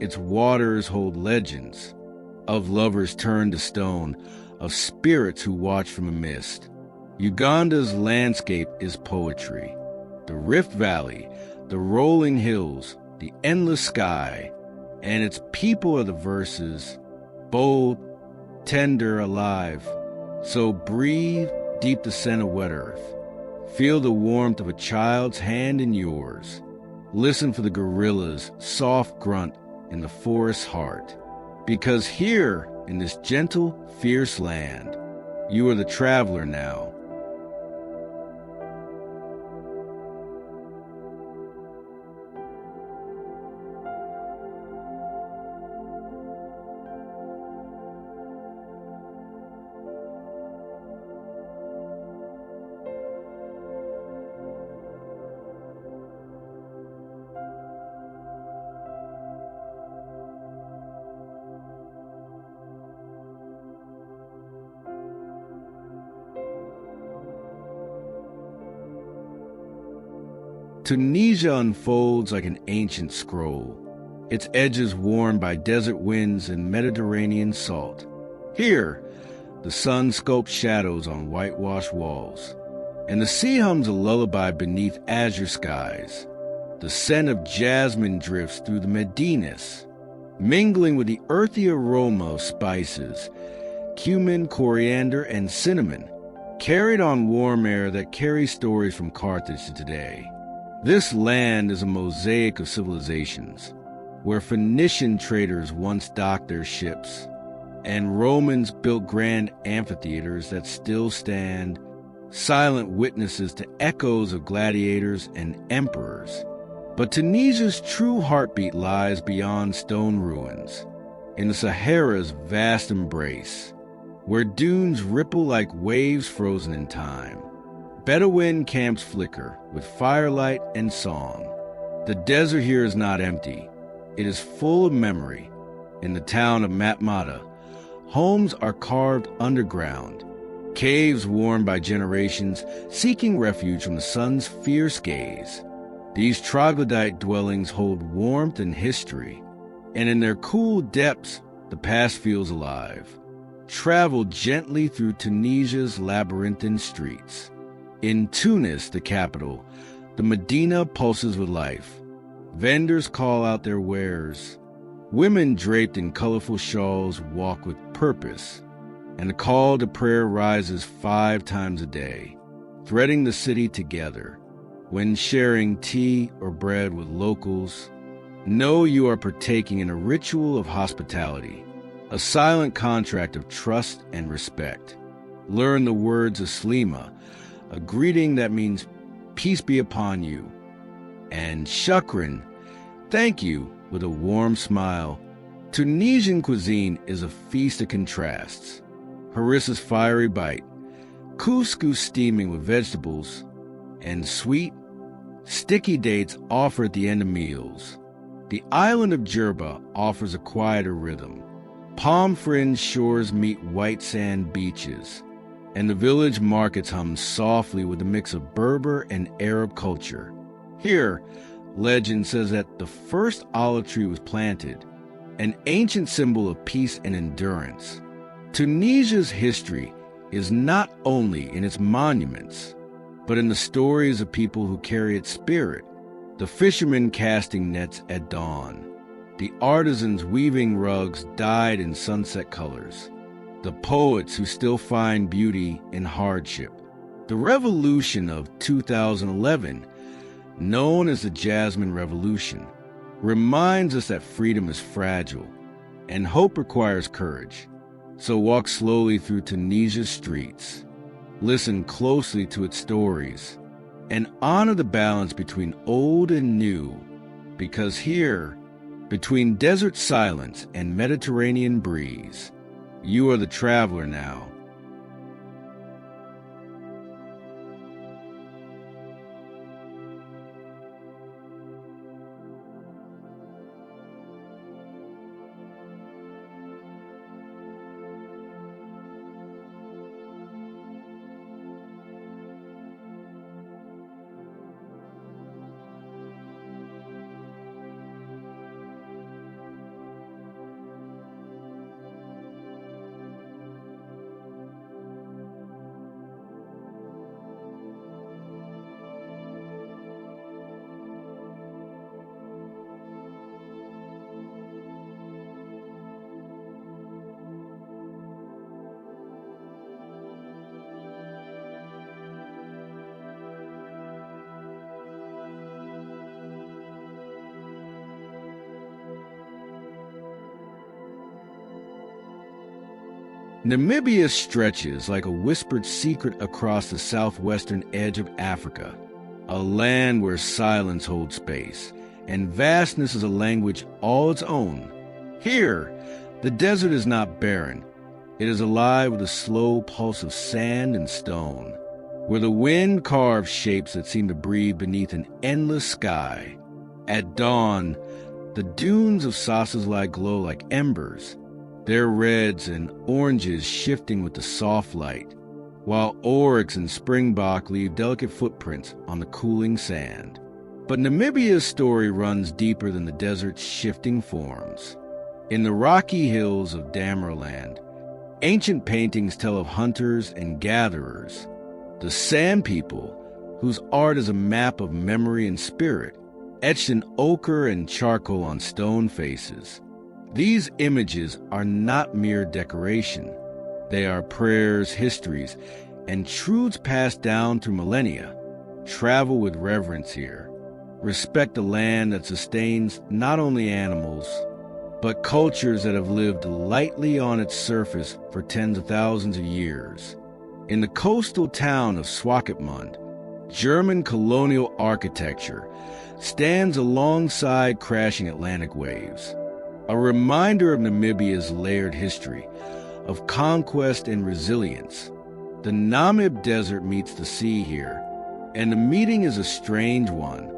Its waters hold legends of lovers turned to stone, of spirits who watch from a mist. Uganda's landscape is poetry. The Rift Valley, the rolling hills, the endless sky, and its people are the verses, bold, tender, alive. So breathe deep the scent of wet earth. Feel the warmth of a child's hand in yours. Listen for the gorilla's soft grunt in the forest's heart. Because here, in this gentle, fierce land, you are the traveler now. Tunisia unfolds like an ancient scroll, its edges worn by desert winds and Mediterranean salt. Here, the sun sculpts shadows on whitewashed walls, and the sea hums a lullaby beneath azure skies. The scent of jasmine drifts through the Medinas, mingling with the earthy aroma of spices, cumin, coriander, and cinnamon, carried on warm air that carries stories from Carthage to today. This land is a mosaic of civilizations, where Phoenician traders once docked their ships, and Romans built grand amphitheaters that still stand, silent witnesses to echoes of gladiators and emperors. But Tunisia's true heartbeat lies beyond stone ruins, in the Sahara's vast embrace, where dunes ripple like waves frozen in time. Bedouin camps flicker with firelight and song. The desert here is not empty. It is full of memory. In the town of Matmata, homes are carved underground, caves worn by generations seeking refuge from the sun's fierce gaze. These troglodyte dwellings hold warmth and history, and in their cool depths, the past feels alive. Travel gently through Tunisia's labyrinthine streets. In Tunis, the capital, the Medina pulses with life. Vendors call out their wares. Women draped in colorful shawls walk with purpose, and the call to prayer rises 5 times a day, threading the city together. When sharing tea or bread with locals, know you are partaking in a ritual of hospitality, a silent contract of trust and respect. Learn the words of Slima, a greeting that means peace be upon you, and shukran, thank you, with a warm smile. Tunisian cuisine is a feast of contrasts. Harissa's fiery bite, couscous steaming with vegetables, and sweet, sticky dates offered at the end of meals. The island of Jerba offers a quieter rhythm. Palm-fringed shores meet white sand beaches, and the village markets hum softly with a mix of Berber and Arab culture. Here, legend says that the first olive tree was planted an ancient symbol of peace and endurance. Tunisia's history is not only in its monuments, but in the stories of people who carry its spirit. The fishermen casting nets at dawn, the artisans weaving rugs dyed in sunset colors, the poets who still find beauty in hardship. The revolution of 2011, known as the Jasmine Revolution, reminds us that freedom is fragile and hope requires courage. So walk slowly through Tunisia's streets, listen closely to its stories, and honor the balance between old and new, because here, between desert silence and Mediterranean breeze, you are the traveler now. Namibia stretches like a whispered secret across the southwestern edge of Africa, a land where silence holds space, and vastness is a language all its own. Here, the desert is not barren. It is alive with a slow pulse of sand and stone, where the wind carves shapes that seem to breathe beneath an endless sky. At dawn, the dunes of Sossusvlei glow like embers, their reds and oranges shifting with the soft light, while oryx and springbok leave delicate footprints on the cooling sand. But Namibia's story runs deeper than the desert's shifting forms. In the rocky hills of Dammerland, ancient paintings tell of hunters and gatherers, the Sand People, whose art is a map of memory and spirit, etched in ochre and charcoal on stone faces. These images are not mere decoration. They are prayers, histories, and truths passed down through millennia. Travel with reverence here. Respect the land that sustains not only animals, but cultures that have lived lightly on its surface for tens of thousands of years. In the coastal town of Swakopmund, German colonial architecture stands alongside crashing Atlantic waves, a reminder of Namibia's layered history of conquest and resilience. The Namib Desert meets the sea here, and the meeting is a strange one.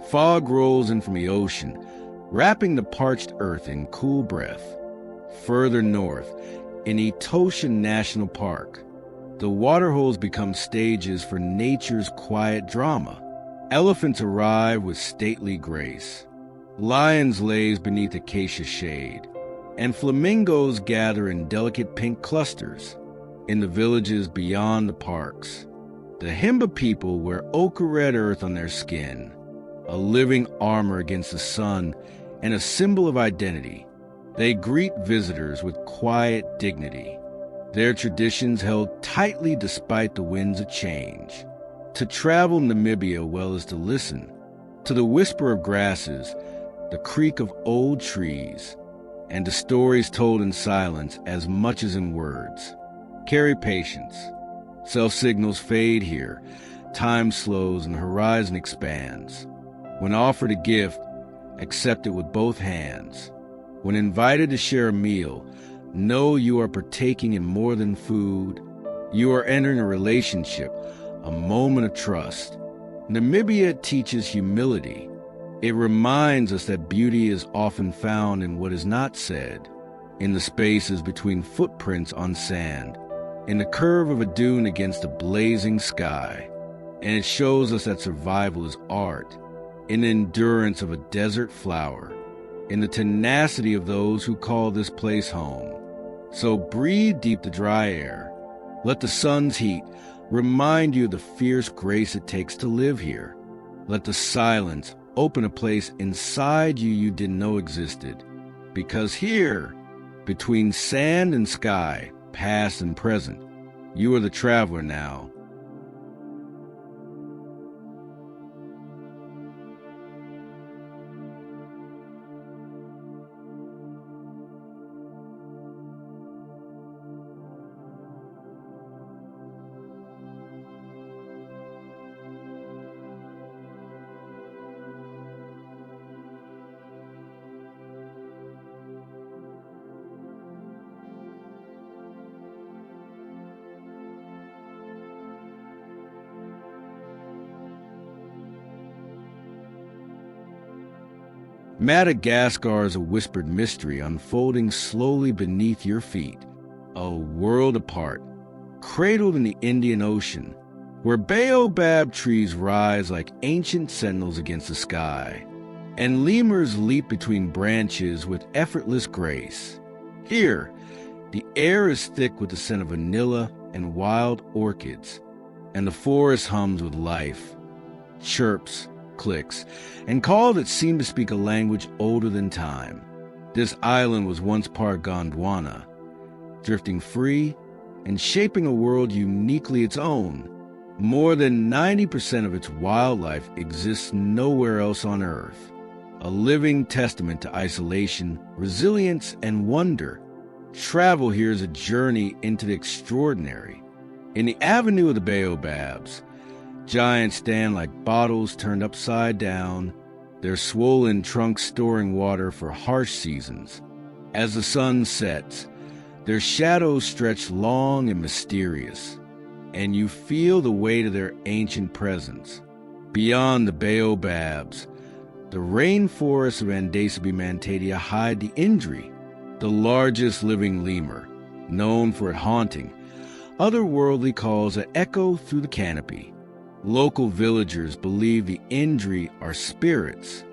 Fog rolls in from the ocean, wrapping the parched earth in cool breath. Further north, in Etosha National Park, the waterholes become stages for nature's quiet drama. Elephants arrive with stately grace. Lions laze beneath acacia shade, and flamingos gather in delicate pink clusters. In the villages beyond the parks, the Himba people wear ochre-red earth on their skin, a living armor against the sun and a symbol of identity. They greet visitors with quiet dignity, their traditions held tightly despite the winds of change. To travel Namibia well is to listen to the whisper of grasses, the creak of old trees, and the stories told in silence as much as in words. Carry patience. Self-signals fade here, time slows and the horizon expands. When offered a gift, accept it with both hands. When invited to share a meal, know you are partaking in more than food. You are entering a relationship, a moment of trust. Namibia teaches humility. It reminds us that beauty is often found in what is not said, in the spaces between footprints on sand, in the curve of a dune against a blazing sky. And it shows us that survival is art, in the endurance of a desert flower, in the tenacity of those who call this place home. So breathe deep the dry air. Let the sun's heat remind you of the fierce grace it takes to live here. Let the silence open a place inside you didn't know existed. Because here, between sand and sky, past and present, you are the traveler now. Madagascar is a whispered mystery unfolding slowly beneath your feet, a world apart, cradled in the Indian Ocean, where baobab trees rise like ancient sentinels against the sky, and lemurs leap between branches with effortless grace. Here, the air is thick with the scent of vanilla and wild orchids, and the forest hums with life, chirps, clicks, and calls that seem to speak a language older than time. This island was once part Gondwana, drifting free and shaping a world uniquely its own. More than 90% of its wildlife exists nowhere else on Earth, a living testament to isolation, resilience, and wonder. Travel here is a journey into the extraordinary. In the Avenue of the Baobabs, giants stand like bottles turned upside down, their swollen trunks storing water for harsh seasons. As the sun sets, their shadows stretch long and mysterious, and you feel the weight of their ancient presence. Beyond the baobabs, the rainforests of Andaceae hide the Indri, the largest living lemur, known for its haunting otherworldly calls that echo through the canopy. Local villagers believe the Indri are spirits,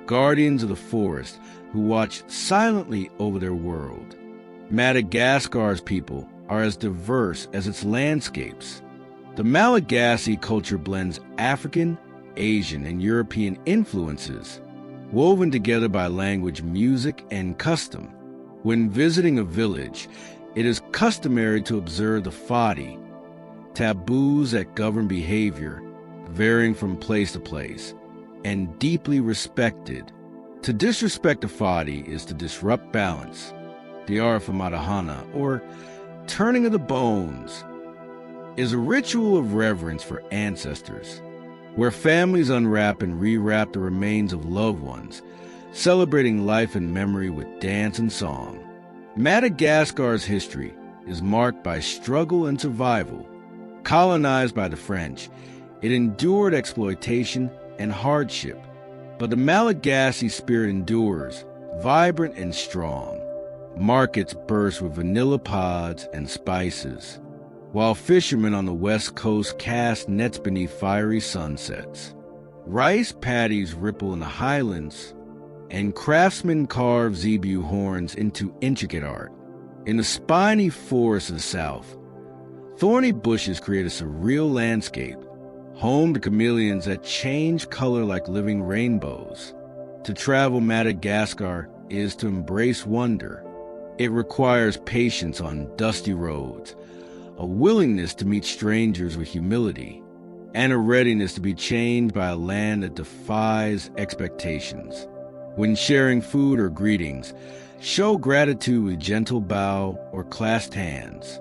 guardians of the forest who watch silently over their world. Madagascar's people are as diverse as its landscapes. The Malagasy culture blends African, Asian, and European influences, woven together by language, music, and custom. When visiting a village, it is customary to observe the fadi, taboos that govern behavior, varying from place to place, and deeply respected. To disrespect a fadi is to disrupt balance. The Arfamadahana, or turning of the bones, is a ritual of reverence for ancestors, where families unwrap and rewrap the remains of loved ones, celebrating life and memory with dance and song. Madagascar's history is marked by struggle and survival. Colonized by the French, it endured exploitation and hardship, but the Malagasy spirit endures, vibrant and strong. Markets burst with vanilla pods and spices, while fishermen on the west coast cast nets beneath fiery sunsets. Rice paddies ripple in the highlands, and craftsmen carve zebu horns into intricate art. In the spiny forests of the south, thorny bushes create a surreal landscape, home to chameleons that change color like living rainbows. To travel Madagascar is to embrace wonder. It requires patience on dusty roads, a willingness to meet strangers with humility, and a readiness to be changed by a land that defies expectations. When sharing food or greetings, show gratitude with gentle bow or clasped hands.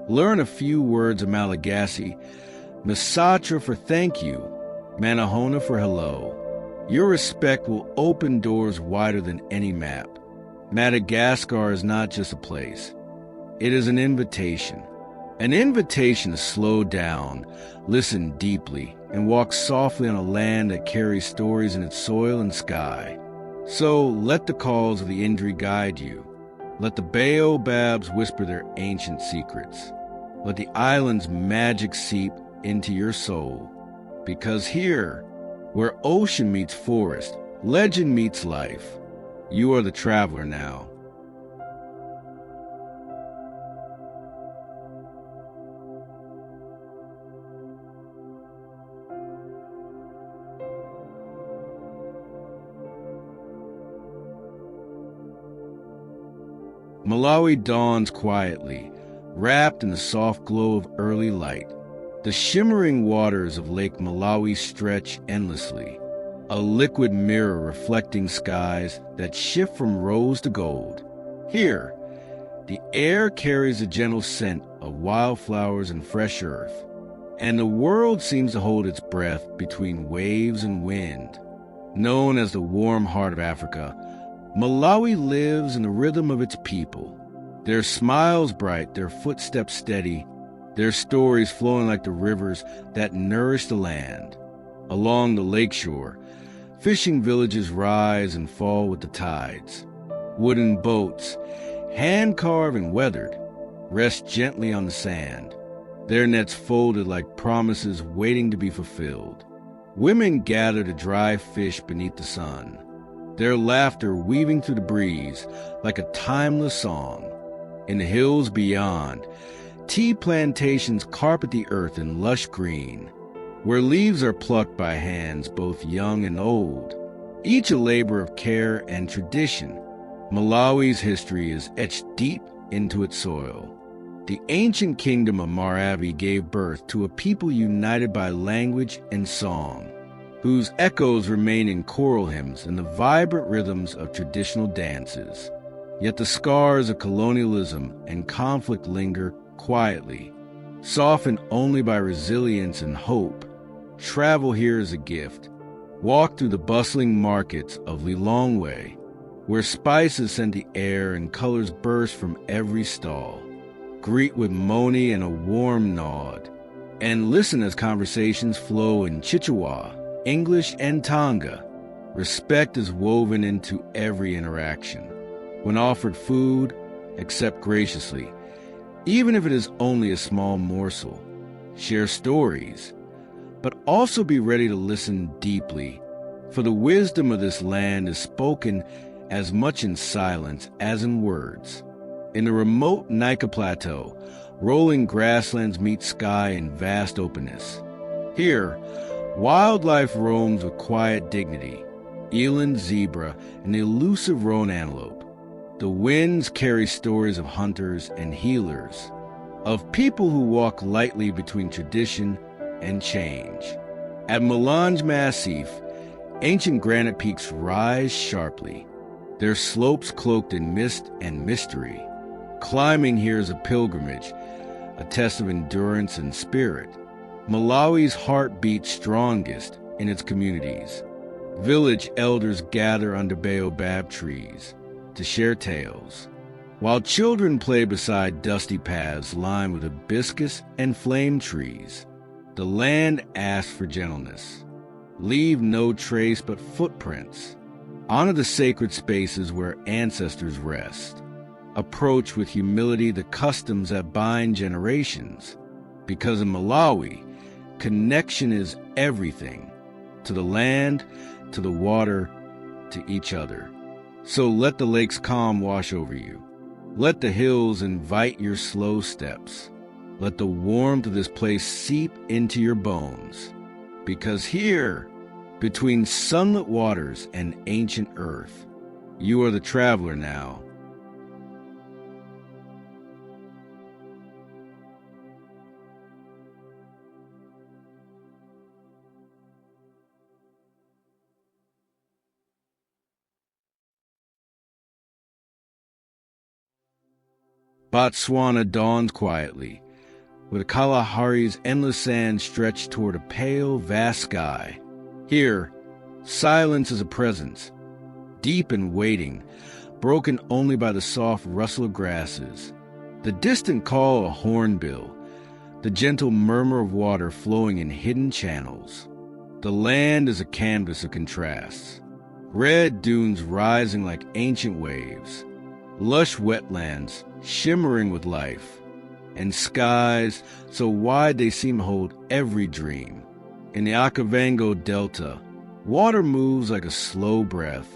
Learn a few words of Malagasy, Misatra for thank you, Manahona for hello. Your respect will open doors wider than any map. Madagascar is not just a place. It is an invitation. An invitation to slow down, listen deeply, and walk softly on a land that carries stories in its soil and sky. So let the calls of the Indri guide you. Let the baobabs whisper their ancient secrets. Let the island's magic seep into your soul. Because here, where ocean meets forest, legend meets life, You are the traveler now. Malawi dawns quietly, wrapped in the soft glow of early light. The shimmering waters of Lake Malawi stretch endlessly, a liquid mirror reflecting skies that shift from rose to gold. Here, the air carries a gentle scent of wildflowers and fresh earth, and the world seems to hold its breath between waves and wind. Known as the warm heart of Africa, Malawi lives in the rhythm of its people. Their smiles bright, their footsteps steady, their stories flowing like the rivers that nourish the land. Along the lakeshore, fishing villages rise and fall with the tides. Wooden boats, hand-carved and weathered, rest gently on the sand, their nets folded like promises waiting to be fulfilled. Women gather to dry fish beneath the sun, their laughter weaving through the breeze like a timeless song. In the hills beyond, tea plantations carpet the earth in lush green, where leaves are plucked by hands both young and old, each a labor of care and tradition. Malawi's history is etched deep into its soil. The ancient kingdom of Maravi gave birth to a people united by language and song, whose echoes remain in choral hymns and the vibrant rhythms of traditional dances. Yet the scars of colonialism and conflict linger quietly, softened only by resilience and hope. Travel here is a gift. Walk through the bustling markets of Lilongwe, where spices scent the air and colors burst from every stall. Greet with moni and a warm nod, and listen as conversations flow in Chichewa, English, and Tonga. Respect is woven into every interaction. When offered food, accept graciously, even if it is only a small morsel. Share stories, but also be ready to listen deeply, for the wisdom of this land is spoken as much in silence as in words. In the remote Nika Plateau, rolling grasslands meet sky in vast openness. Here, wildlife roams with quiet dignity, eland, zebra, and the elusive roan antelope. The winds carry stories of hunters and healers, of people who walk lightly between tradition and change. At Melange Massif, ancient granite peaks rise sharply, their slopes cloaked in mist and mystery. Climbing here is a pilgrimage, a test of endurance and spirit. Malawi's heart beats strongest in its communities. Village elders gather under baobab trees to share tales, while children play beside dusty paths lined with hibiscus and flame trees. The land asks for gentleness. Leave no trace but footprints. Honor the sacred spaces where ancestors rest. Approach with humility the customs that bind generations. Because in Malawi, connection is everything, to the land, to the water, to each other. So let the lake's calm wash over you. Let the hills invite your slow steps. Let the warmth of this place seep into your bones. Because here, between sunlit waters and ancient earth, you are the traveler now. Botswana dawns quietly, with Kalahari's endless sand stretched toward a pale, vast sky. Here, silence is a presence, deep and waiting, broken only by the soft rustle of grasses, the distant call of a hornbill, the gentle murmur of water flowing in hidden channels. The land is a canvas of contrasts. Red dunes rising like ancient waves, lush wetlands shimmering with life, and skies so wide they seem to hold every dream. In the Okavango Delta, water moves like a slow breath,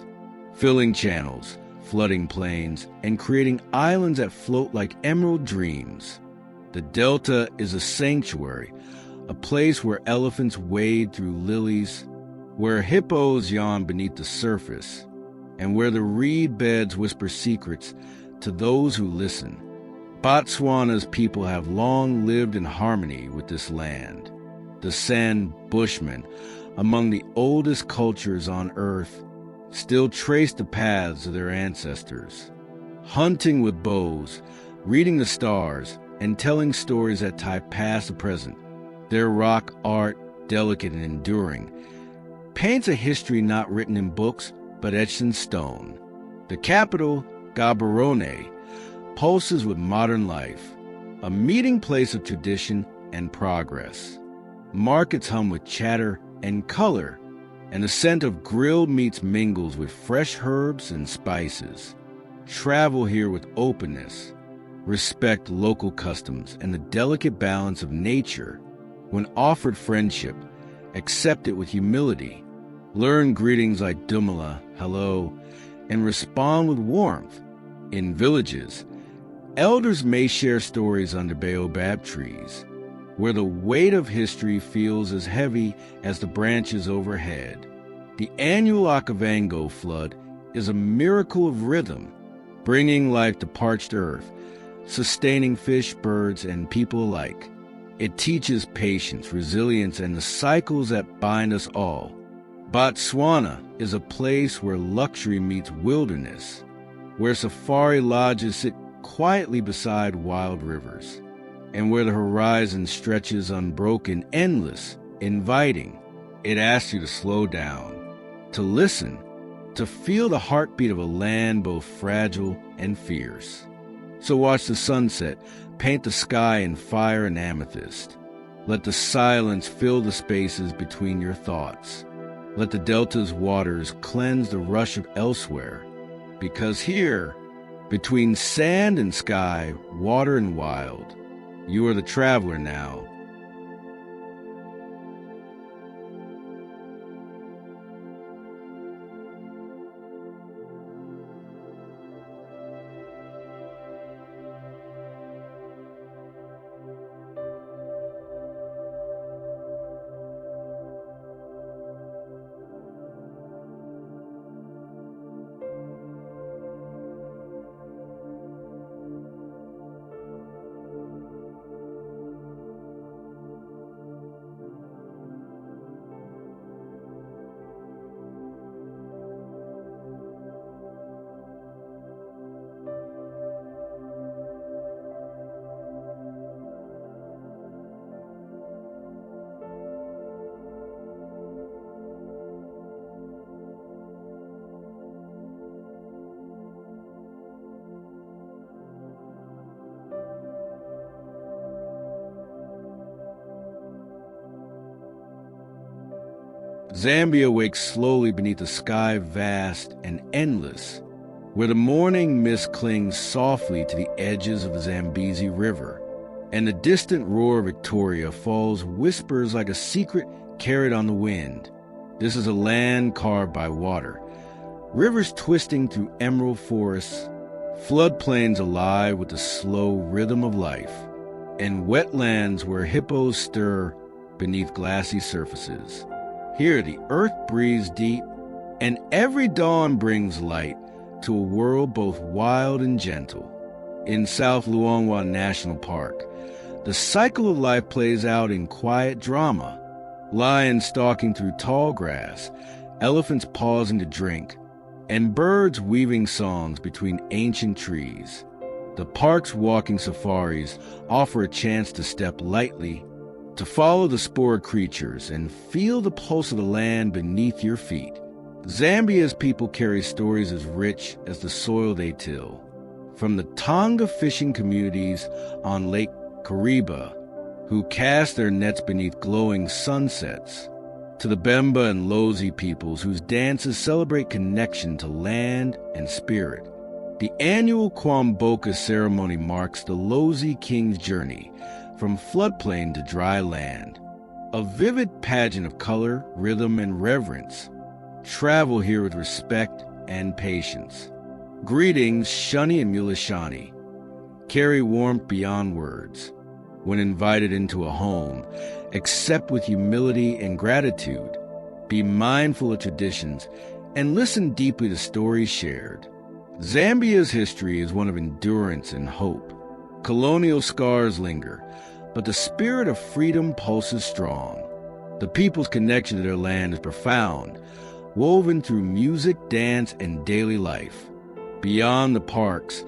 filling channels, flooding plains, and creating islands that float like emerald dreams. The Delta is a sanctuary, a place where elephants wade through lilies, where hippos yawn beneath the surface, and where the reed beds whisper secrets to those who listen. Botswana's people have long lived in harmony with this land. The San Bushmen, among the oldest cultures on Earth, still trace the paths of their ancestors, hunting with bows, reading the stars, and telling stories that tie past the present. Their rock art, delicate and enduring, paints a history not written in books, but etched in stone. The capital, Gaborone, pulses with modern life, a meeting place of tradition and progress. Markets hum with chatter and color, and the scent of grilled meats mingles with fresh herbs and spices. Travel here with openness. Respect local customs and the delicate balance of nature. When offered friendship, accept it with humility. Learn greetings like Dumala, hello, and respond with warmth. In villages, elders may share stories under baobab trees, where the weight of history feels as heavy as the branches overhead. The annual Okavango flood is a miracle of rhythm, bringing life to parched earth, sustaining fish, birds, and people alike. It teaches patience, resilience, and the cycles that bind us all. Botswana is a place where luxury meets wilderness, where safari lodges sit quietly beside wild rivers, and where the horizon stretches unbroken, endless, inviting. It asks you to slow down, to listen, to feel the heartbeat of a land both fragile and fierce. So watch the sunset paint the sky in fire and amethyst. Let the silence fill the spaces between your thoughts. Let the delta's waters cleanse the rush of elsewhere. Because here, between sand and sky, water and wild, you are the traveler now. Zambia wakes slowly beneath a sky vast and endless, where the morning mist clings softly to the edges of the Zambezi River, and the distant roar of Victoria Falls whispers like a secret carried on the wind. This is a land carved by water, rivers twisting through emerald forests, floodplains alive with the slow rhythm of life, and wetlands where hippos stir beneath glassy surfaces. Here the earth breathes deep, and every dawn brings light to a world both wild and gentle. In South Luangwa National Park, the cycle of life plays out in quiet drama. Lions stalking through tall grass, elephants pausing to drink, and birds weaving songs between ancient trees. The park's walking safaris offer a chance to step lightly, to follow the spoor creatures and feel the pulse of the land beneath your feet. Zambia's people carry stories as rich as the soil they till. From the Tonga fishing communities on Lake Kariba, who cast their nets beneath glowing sunsets, to the Bemba and Lozi peoples whose dances celebrate connection to land and spirit. The annual Kwamboka ceremony marks the Lozi king's journey from floodplain to dry land. A vivid pageant of color, rhythm, and reverence. Travel here with respect and patience. Greetings, Shani and Mulashani. Carry warmth beyond words. When invited into a home, accept with humility and gratitude. Be mindful of traditions and listen deeply to stories shared. Zambia's history is one of endurance and hope. Colonial scars linger, but the spirit of freedom pulses strong. The people's connection to their land is profound, woven through music, dance, and daily life. Beyond the parks,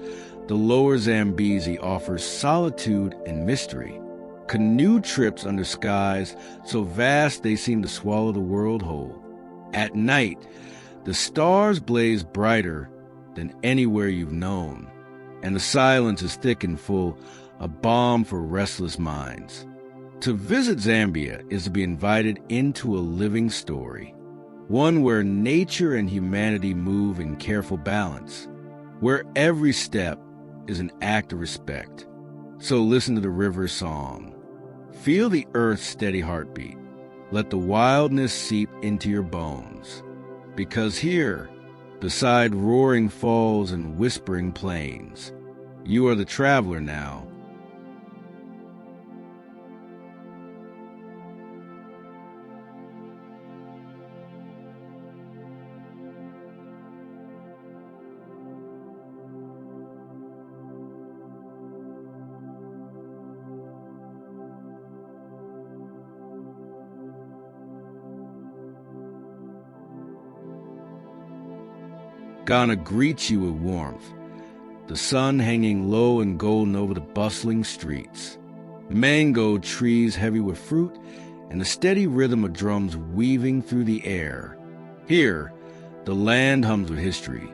the lower Zambezi offers solitude and mystery. Canoe trips under skies so vast they seem to swallow the world whole. At night, the stars blaze brighter than anywhere you've known, and the silence is thick and full, a balm for restless minds. To visit Zambia is to be invited into a living story, one where nature and humanity move in careful balance, where every step is an act of respect. So listen to the river's song. Feel the earth's steady heartbeat. Let the wildness seep into your bones. Because here, beside roaring falls and whispering plains, you are the traveler now. Ghana greets you with warmth, the sun hanging low and golden over the bustling streets. Mango trees heavy with fruit, and the steady rhythm of drums weaving through the air. Here, the land hums with history,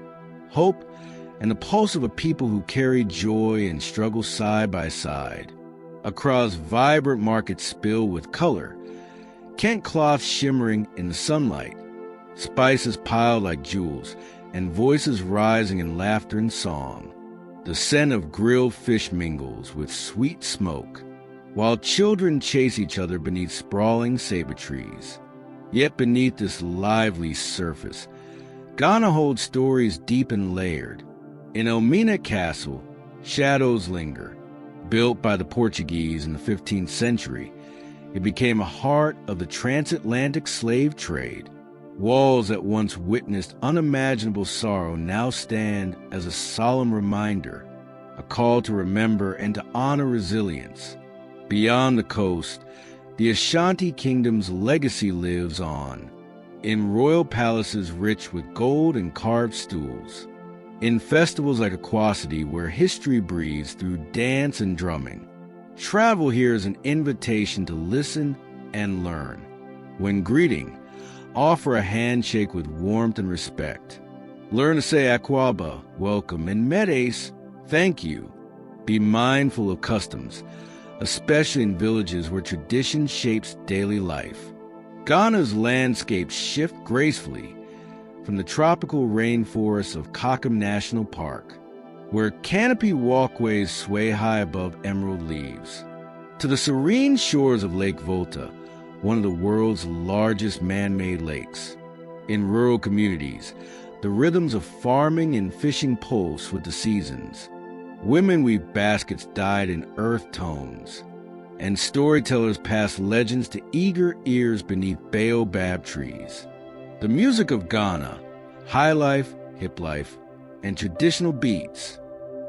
hope, and the pulse of a people who carry joy and struggle side by side. Across vibrant markets spilled with color, Kent cloths shimmering in the sunlight, spices piled like jewels, and voices rising in laughter and song. The scent of grilled fish mingles with sweet smoke, while children chase each other beneath sprawling saber trees. Yet beneath this lively surface, Ghana holds stories deep and layered. In Elmina Castle, shadows linger. Built by the Portuguese in the 15th century, it became a heart of the transatlantic slave trade. Walls that once witnessed unimaginable sorrow now stand as a solemn reminder, a call to remember and to honor resilience. Beyond the coast, the Ashanti Kingdom's legacy lives on, in royal palaces rich with gold and carved stools, in festivals like Aquacity where history breathes through dance and drumming. Travel here is an invitation to listen and learn. When greeting, offer a handshake with warmth and respect. Learn to say Akwaba, welcome, and Medes, thank you. Be mindful of customs, especially in villages where tradition shapes daily life. Ghana's landscapes shift gracefully from the tropical rainforests of Kakum National Park, where canopy walkways sway high above emerald leaves, to the serene shores of Lake Volta, one of the world's largest man-made lakes. In rural communities, the rhythms of farming and fishing pulse with the seasons. Women weave baskets dyed in earth tones, and storytellers pass legends to eager ears beneath baobab trees. The music of Ghana, high life, hip life, and traditional beats,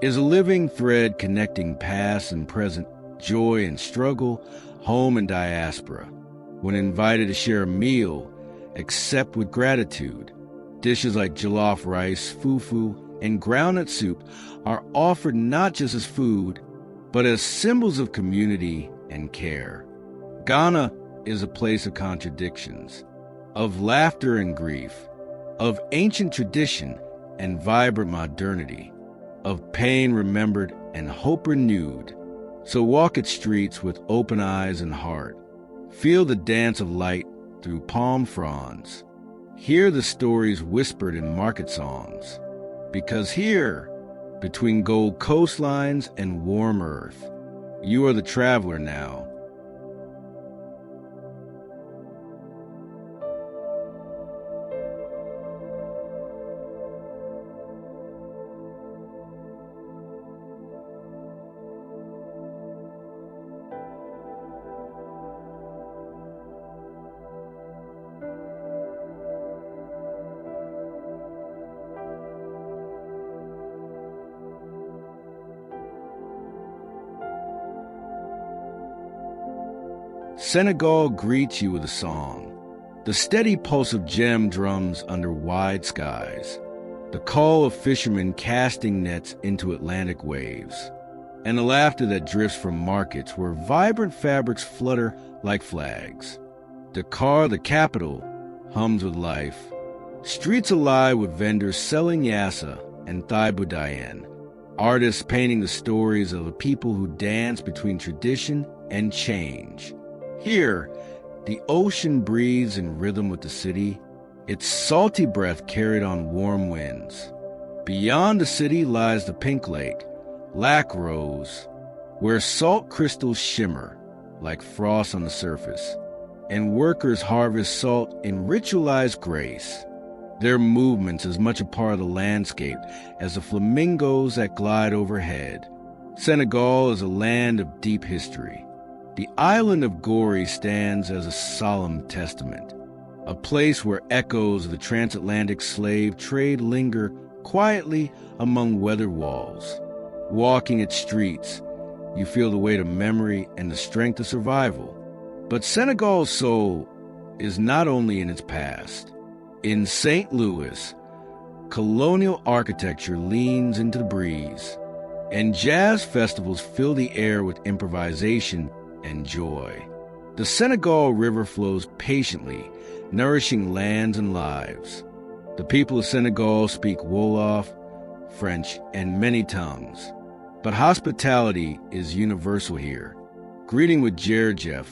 is a living thread connecting past and present, joy and struggle, home and diaspora. When invited to share a meal, accept with gratitude. Dishes like jollof rice, fufu, and groundnut soup are offered not just as food, but as symbols of community and care. Ghana is a place of contradictions, of laughter and grief, of ancient tradition and vibrant modernity, of pain remembered and hope renewed. So walk its streets with open eyes and heart. Feel the dance of light through palm fronds. Hear the stories whispered in market songs. Because here, between gold coastlines and warm earth, you are the traveler now. Senegal greets you with a song. The steady pulse of gem drums under wide skies. The call of fishermen casting nets into Atlantic waves. And the laughter that drifts from markets where vibrant fabrics flutter like flags. Dakar, the capital, hums with life. Streets alive with vendors selling yassa and thai budayan. Artists painting the stories of a people who dance between tradition and change. Here, the ocean breathes in rhythm with the city, its salty breath carried on warm winds. Beyond the city lies the Pink Lake, Lac Rose, where salt crystals shimmer like frost on the surface, and workers harvest salt in ritualized grace. Their movements as much a part of the landscape as the flamingos that glide overhead. Senegal is a land of deep history. The island of Gori stands as a solemn testament, a place where echoes of the transatlantic slave trade linger quietly among weathered walls. Walking its streets, you feel the weight of memory and the strength of survival. But Senegal's soul is not only in its past. In St. Louis, colonial architecture leans into the breeze, and jazz festivals fill the air with improvisation and joy. The Senegal River flows patiently, nourishing lands and lives. The people of Senegal speak Wolof, French, and many tongues. But hospitality is universal here. Greeting with Jerjef,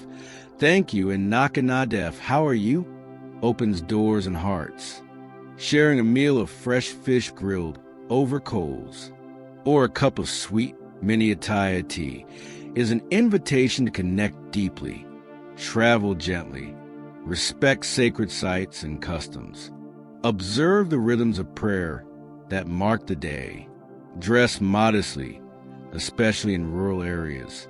thank you, and Nakanadef, how are you? Opens doors and hearts. Sharing a meal of fresh fish grilled over coals, or a cup of sweet miniataya tea, is an invitation to connect deeply, travel gently, respect sacred sites and customs, observe the rhythms of prayer that mark the day, dress modestly, especially in rural areas,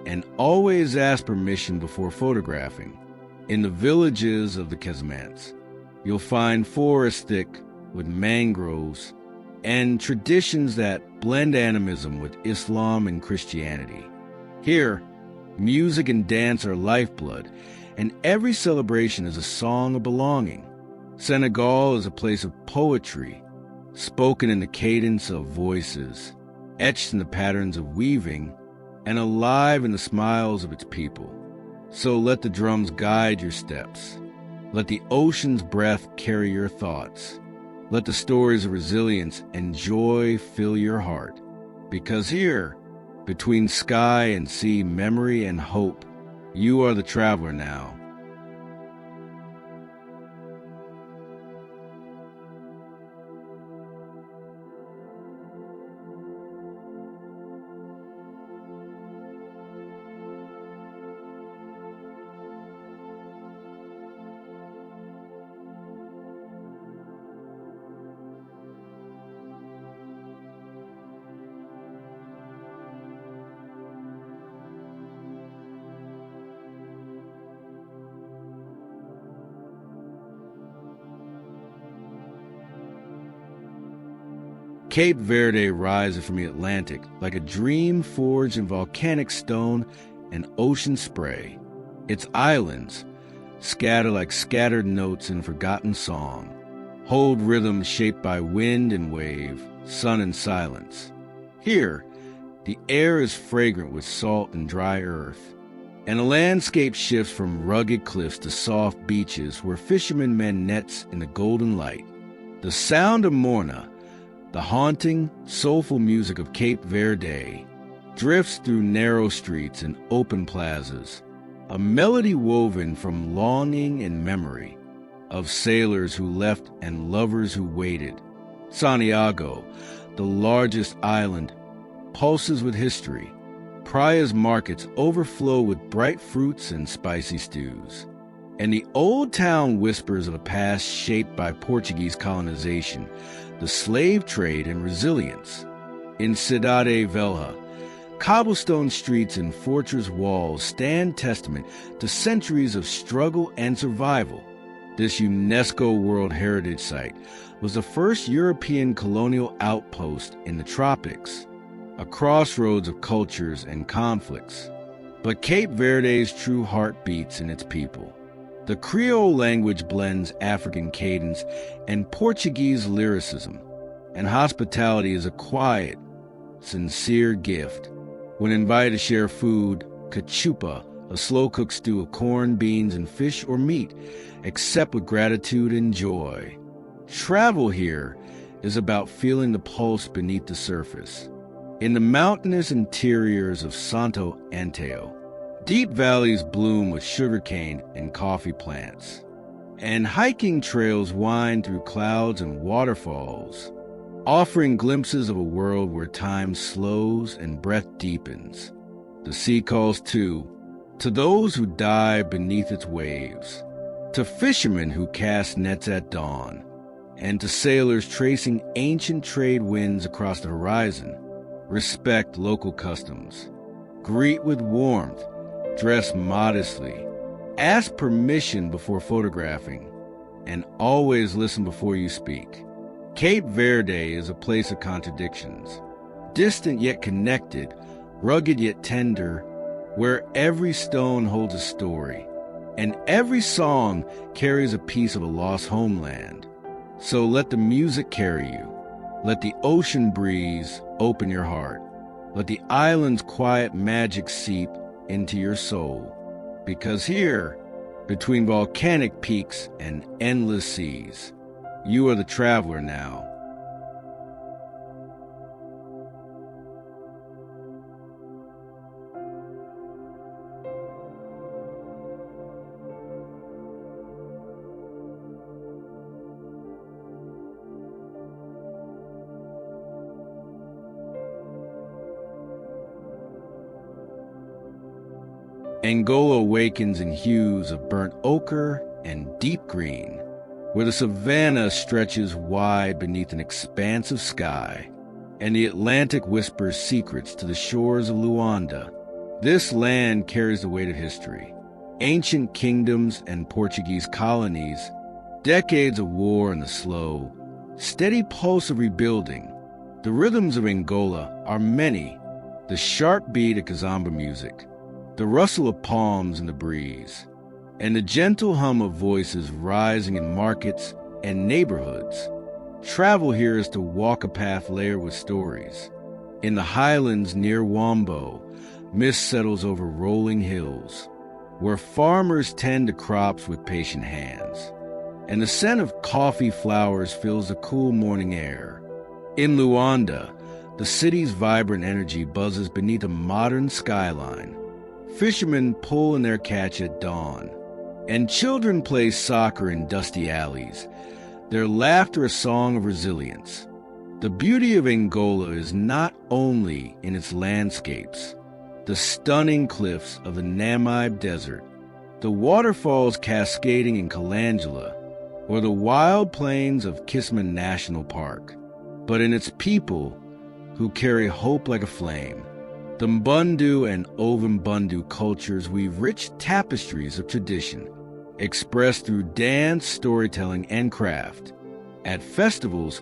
and always ask permission before photographing. In the villages of the Casamance, you'll find forests thick with mangroves and traditions that blend animism with Islam and Christianity. Here, music and dance are lifeblood, and every celebration is a song of belonging. Senegal is a place of poetry, spoken in the cadence of voices, etched in the patterns of weaving, and alive in the smiles of its people. So let the drums guide your steps. Let the ocean's breath carry your thoughts. Let the stories of resilience and joy fill your heart. Because here, between sky and sea, memory and hope, you are the traveler now. Cape Verde rises from the Atlantic like a dream forged in volcanic stone and ocean spray. Its islands scatter like scattered notes in forgotten song, hold rhythms shaped by wind and wave, sun and silence. Here, the air is fragrant with salt and dry earth, and the landscape shifts from rugged cliffs to soft beaches where fishermen mend nets in the golden light. The sound of Morna, the haunting, soulful music of Cape Verde, drifts through narrow streets and open plazas, a melody woven from longing and memory, of sailors who left and lovers who waited. Santiago, the largest island, pulses with history. Praya's markets overflow with bright fruits and spicy stews. And the old town whispers of a past shaped by Portuguese colonization, the slave trade and resilience. In Cidade Velha, cobblestone streets and fortress walls stand testament to centuries of struggle and survival. This UNESCO World Heritage Site was the first European colonial outpost in the tropics, a crossroads of cultures and conflicts. But Cape Verde's true heart beats in its people. The Creole language blends African cadence and Portuguese lyricism, and hospitality is a quiet, sincere gift. When invited to share food, cachupa, a slow-cooked stew of corn, beans, and fish or meat, accept with gratitude and joy. Travel here is about feeling the pulse beneath the surface. In the mountainous interiors of Santo Anteo, deep valleys bloom with sugarcane and coffee plants, and hiking trails wind through clouds and waterfalls, offering glimpses of a world where time slows and breath deepens. The sea calls too, to those who dive beneath its waves, to fishermen who cast nets at dawn, and to sailors tracing ancient trade winds across the horizon. Respect local customs. Greet with warmth. Dress modestly. Ask permission before photographing. And always listen before you speak. Cape Verde is a place of contradictions. Distant yet connected, rugged yet tender, where every stone holds a story, and every song carries a piece of a lost homeland. So let the music carry you. Let the ocean breeze open your heart. Let the island's quiet magic seep into your soul. Because here, between volcanic peaks and endless seas, you are the traveler now. Angola awakens in hues of burnt ochre and deep green, where the savanna stretches wide beneath an expansive sky, and the Atlantic whispers secrets to the shores of Luanda. This land carries the weight of history, ancient kingdoms and Portuguese colonies, decades of war and the slow, steady pulse of rebuilding. The rhythms of Angola are many, the sharp beat of kizomba music, the rustle of palms in the breeze, and the gentle hum of voices rising in markets and neighborhoods. Travel here is to walk a path layered with stories. In the highlands near Wombo, mist settles over rolling hills, where farmers tend to crops with patient hands, and the scent of coffee flowers fills the cool morning air. In Luanda, the city's vibrant energy buzzes beneath a modern skyline. Fishermen pull in their catch at dawn, and children play soccer in dusty alleys, their laughter a song of resilience. The beauty of Angola is not only in its landscapes, the stunning cliffs of the Namibia Desert, the waterfalls cascading in Calangela, or the wild plains of Kisman National Park, but in its people who carry hope like a flame. The Mbundu and Ovimbundu cultures weave rich tapestries of tradition, expressed through dance, storytelling, and craft. At festivals,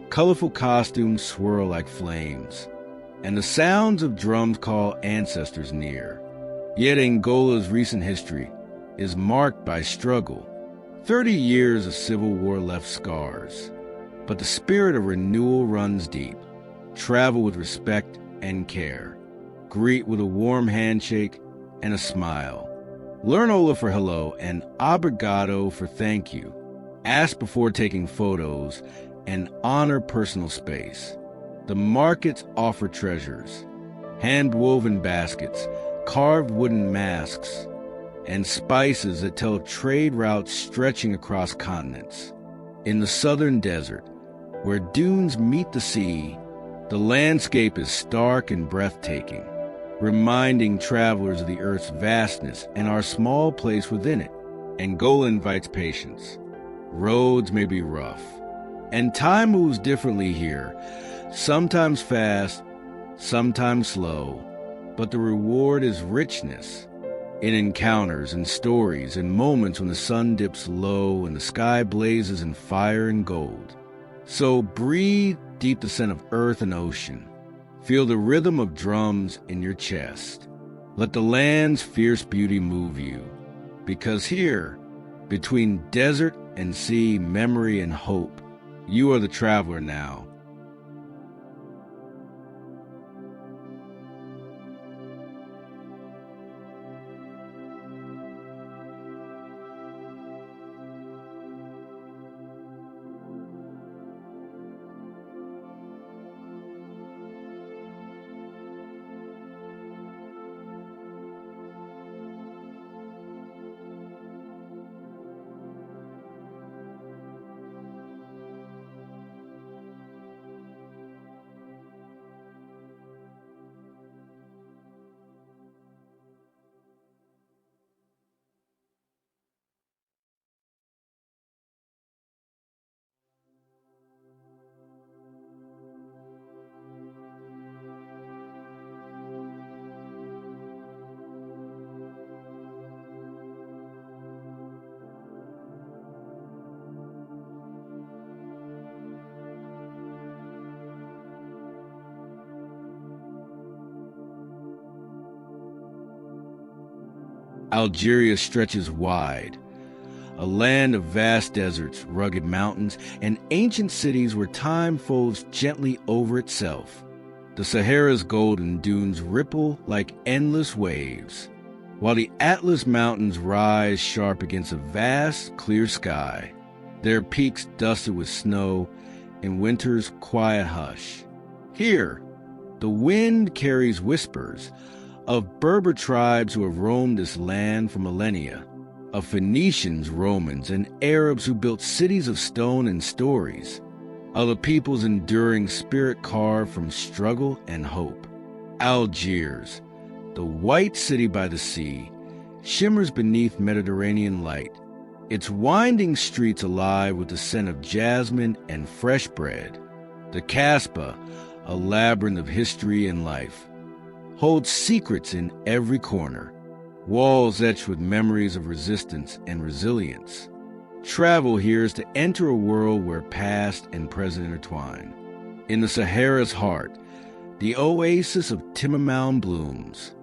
colorful costumes swirl like flames, and the sounds of drums call ancestors near. Yet Angola's recent history is marked by struggle. 30 years of civil war left scars, but the spirit of renewal runs deep. Travel with respect and care. Greet with a warm handshake and a smile. Learn Ola for hello and obrigado for thank you. Ask before taking photos and honor personal space. The markets offer treasures, hand-woven baskets, carved wooden masks, and spices that tell of trade routes stretching across continents. In the southern desert, where dunes meet the sea, the landscape is stark and breathtaking, reminding travelers of the Earth's vastness and our small place within it. Angola invites patience. Roads may be rough, and time moves differently here, sometimes fast, sometimes slow, but the reward is richness. In encounters and stories and moments when the sun dips low and the sky blazes in fire and gold. So breathe deep the scent of earth and ocean. Feel the rhythm of drums in your chest. Let the land's fierce beauty move you, because here, between desert and sea, memory and hope, you are the traveler now. Algeria stretches wide, a land of vast deserts, rugged mountains, and ancient cities where time folds gently over itself. The Sahara's golden dunes ripple like endless waves, while the Atlas Mountains rise sharp against a vast, clear sky, their peaks dusted with snow in winter's quiet hush. Here, the wind carries whispers of Berber tribes who have roamed this land for millennia, of Phoenicians, Romans, and Arabs who built cities of stone and stories, of the people's enduring spirit carved from struggle and hope. Algiers, the white city by the sea, shimmers beneath Mediterranean light, its winding streets alive with the scent of jasmine and fresh bread. The Casbah, a labyrinth of history and life, holds secrets in every corner, walls etched with memories of resistance and resilience. Travel here is to enter a world where past and present intertwine. In the Sahara's heart, the oasis of Timmermound blooms,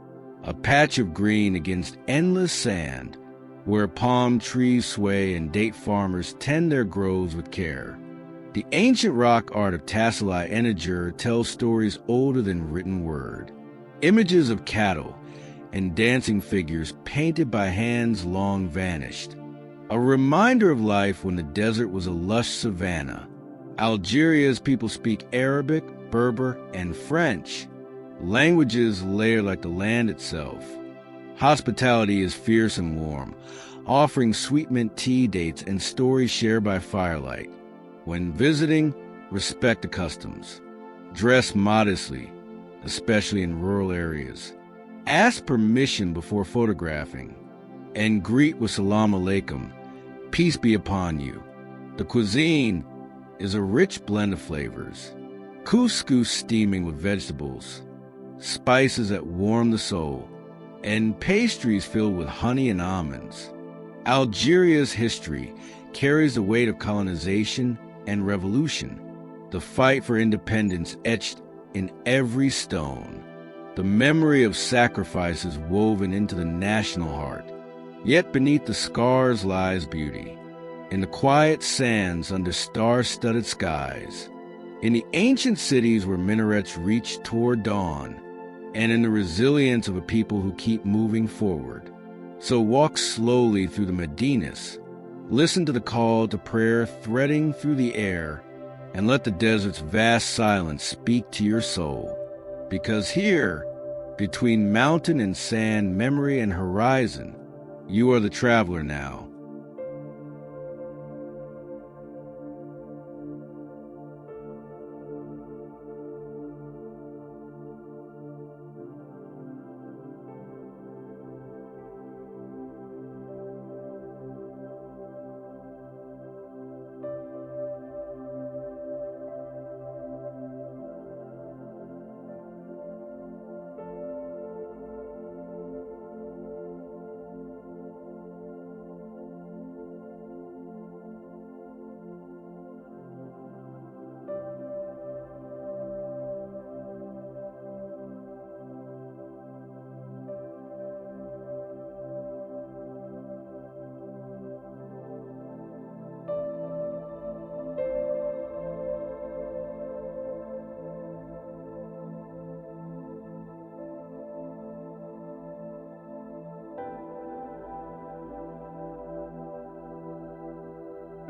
a patch of green against endless sand, where palm trees sway and date farmers tend their groves with care. The ancient rock art of Tasselai Eniger tells stories older than written word. Images of cattle and dancing figures painted by hands long vanished. A reminder of life when the desert was a lush savanna. Algeria's people speak Arabic, Berber, and French, languages layered like the land itself. Hospitality is fierce and warm, offering sweet mint tea dates and stories shared by firelight. When visiting, respect the customs. Dress modestly, especially in rural areas. Ask permission before photographing, and greet with salam alaikum, peace be upon you. The cuisine is a rich blend of flavors. Couscous steaming with vegetables, spices that warm the soul, and pastries filled with honey and almonds. Algeria's history carries the weight of colonization and revolution, the fight for independence etched in every stone, the memory of sacrifices woven into the national heart. Yet beneath the scars lies beauty, in the quiet sands under star-studded skies, in the ancient cities where minarets reach toward dawn, and in the resilience of a people who keep moving forward. So walk slowly through the Medinas, listen to the call to prayer threading through the air, and let the desert's vast silence speak to your soul. Because here, between mountain and sand, memory and horizon, you are the traveler now.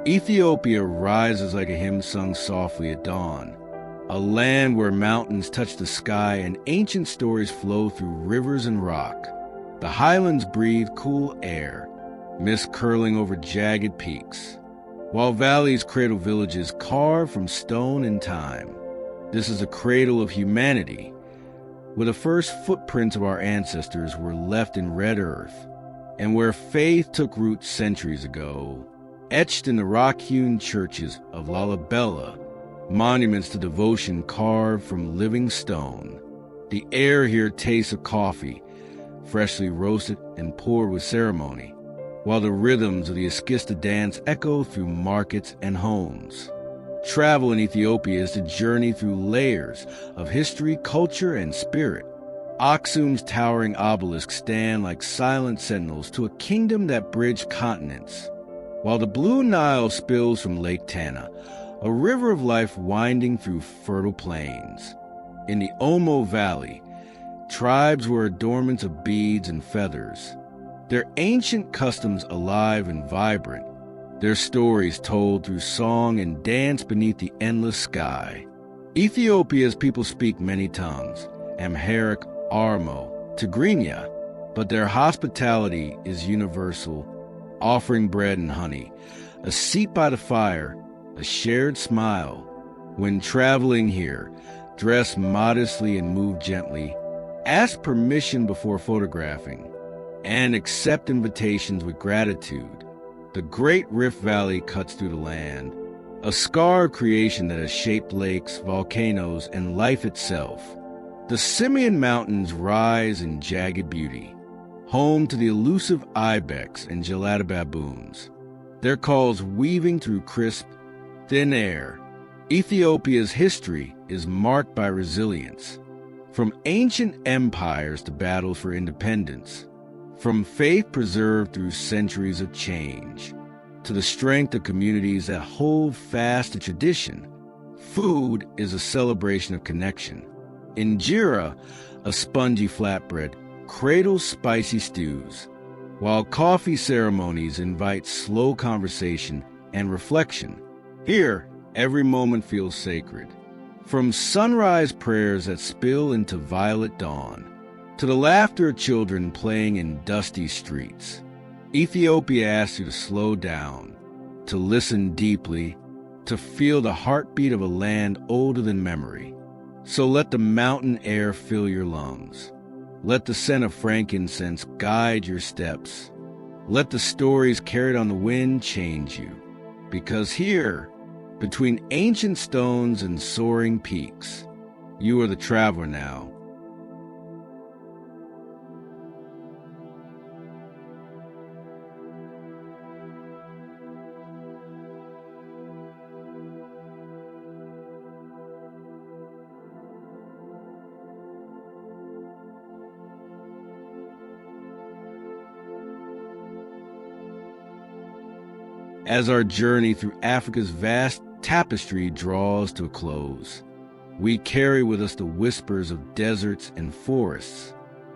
Ethiopia rises like a hymn sung softly at dawn, a land where mountains touch the sky and ancient stories flow through rivers and rock. The highlands breathe cool air, mist curling over jagged peaks, while valleys cradle villages carved from stone and time. This is a cradle of humanity, where the first footprints of our ancestors were left in red earth, and where faith took root centuries ago, etched in the rock-hewn churches of Lalibela, monuments to devotion carved from living stone. The air here tastes of coffee, freshly roasted and poured with ceremony, while the rhythms of the Eskista dance echo through markets and homes. Travel in Ethiopia is to journey through layers of history, culture, and spirit. Aksum's towering obelisks stand like silent sentinels to a kingdom that bridged continents, while the Blue Nile spills from Lake Tana, a river of life winding through fertile plains. In the Omo Valley, tribes were adornments of beads and feathers, their ancient customs alive and vibrant, their stories told through song and dance beneath the endless sky. Ethiopia's people speak many tongues, Amharic, Oromo, Tigrinya, but their hospitality is universal, offering bread and honey, a seat by the fire, a shared smile. When traveling here, dress modestly and move gently, ask permission before photographing, and accept invitations with gratitude. The Great Rift Valley cuts through the land, a scar of creation that has shaped lakes, volcanoes, and life itself. The Simien Mountains rise in jagged beauty, home to the elusive ibex and gelada baboons, their calls weaving through crisp, thin air. Ethiopia's history is marked by resilience, from ancient empires to battles for independence, from faith preserved through centuries of change, to the strength of communities that hold fast to tradition. Food is a celebration of connection. Injera, a spongy flatbread, cradles spicy stews, while coffee ceremonies invite slow conversation and reflection. Here, every moment feels sacred, from sunrise prayers that spill into violet dawn, to the laughter of children playing in dusty streets. Ethiopia asks you to slow down, to listen deeply, to feel the heartbeat of a land older than memory. So let the mountain air fill your lungs. Let the scent of frankincense guide your steps. Let the stories carried on the wind change you. Because here, between ancient stones and soaring peaks, you are the traveler now. As our journey through Africa's vast tapestry draws to a close, we carry with us the whispers of deserts and forests,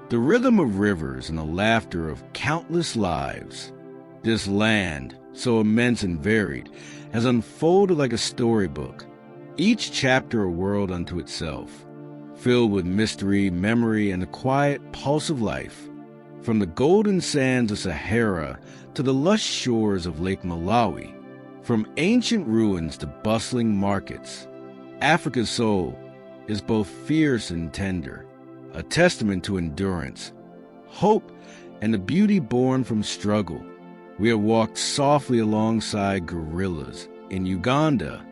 the rhythm of rivers and the laughter of countless lives. This land, so immense and varied, has unfolded like a storybook, each chapter a world unto itself, filled with mystery, memory, and the quiet pulse of life. From the golden sands of Sahara to the lush shores of Lake Malawi, from ancient ruins to bustling markets, Africa's soul is both fierce and tender, a testament to endurance, hope, and the beauty born from struggle. We have walked softly alongside gorillas in Uganda,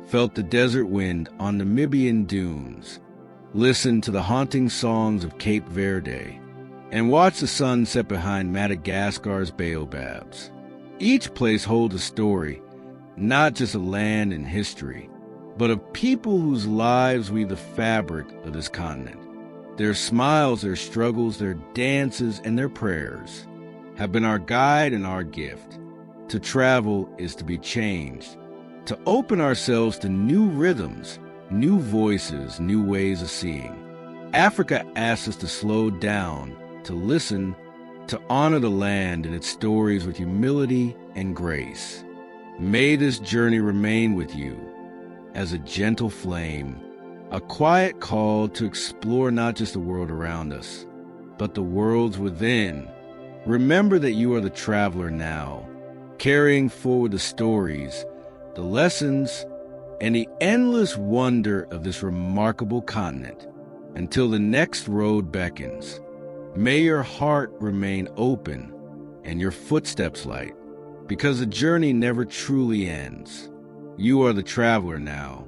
felt the desert wind on Namibian dunes, listened to the haunting songs of Cape Verde, and watched the sun set behind Madagascar's baobabs. Each place holds a story, not just of land and history, but of people whose lives weave the fabric of this continent. Their smiles, their struggles, their dances, and their prayers have been our guide and our gift. To travel is to be changed, to open ourselves to new rhythms, new voices, new ways of seeing. Africa asks us to slow down, to listen, to honor the land and its stories with humility and grace. May this journey remain with you as a gentle flame, a quiet call to explore not just the world around us, but the worlds within. Remember that you are the traveler now, carrying forward the stories, the lessons, and the endless wonder of this remarkable continent. Until the next road beckons, may your heart remain open and your footsteps light, because the journey never truly ends. You are the traveler now,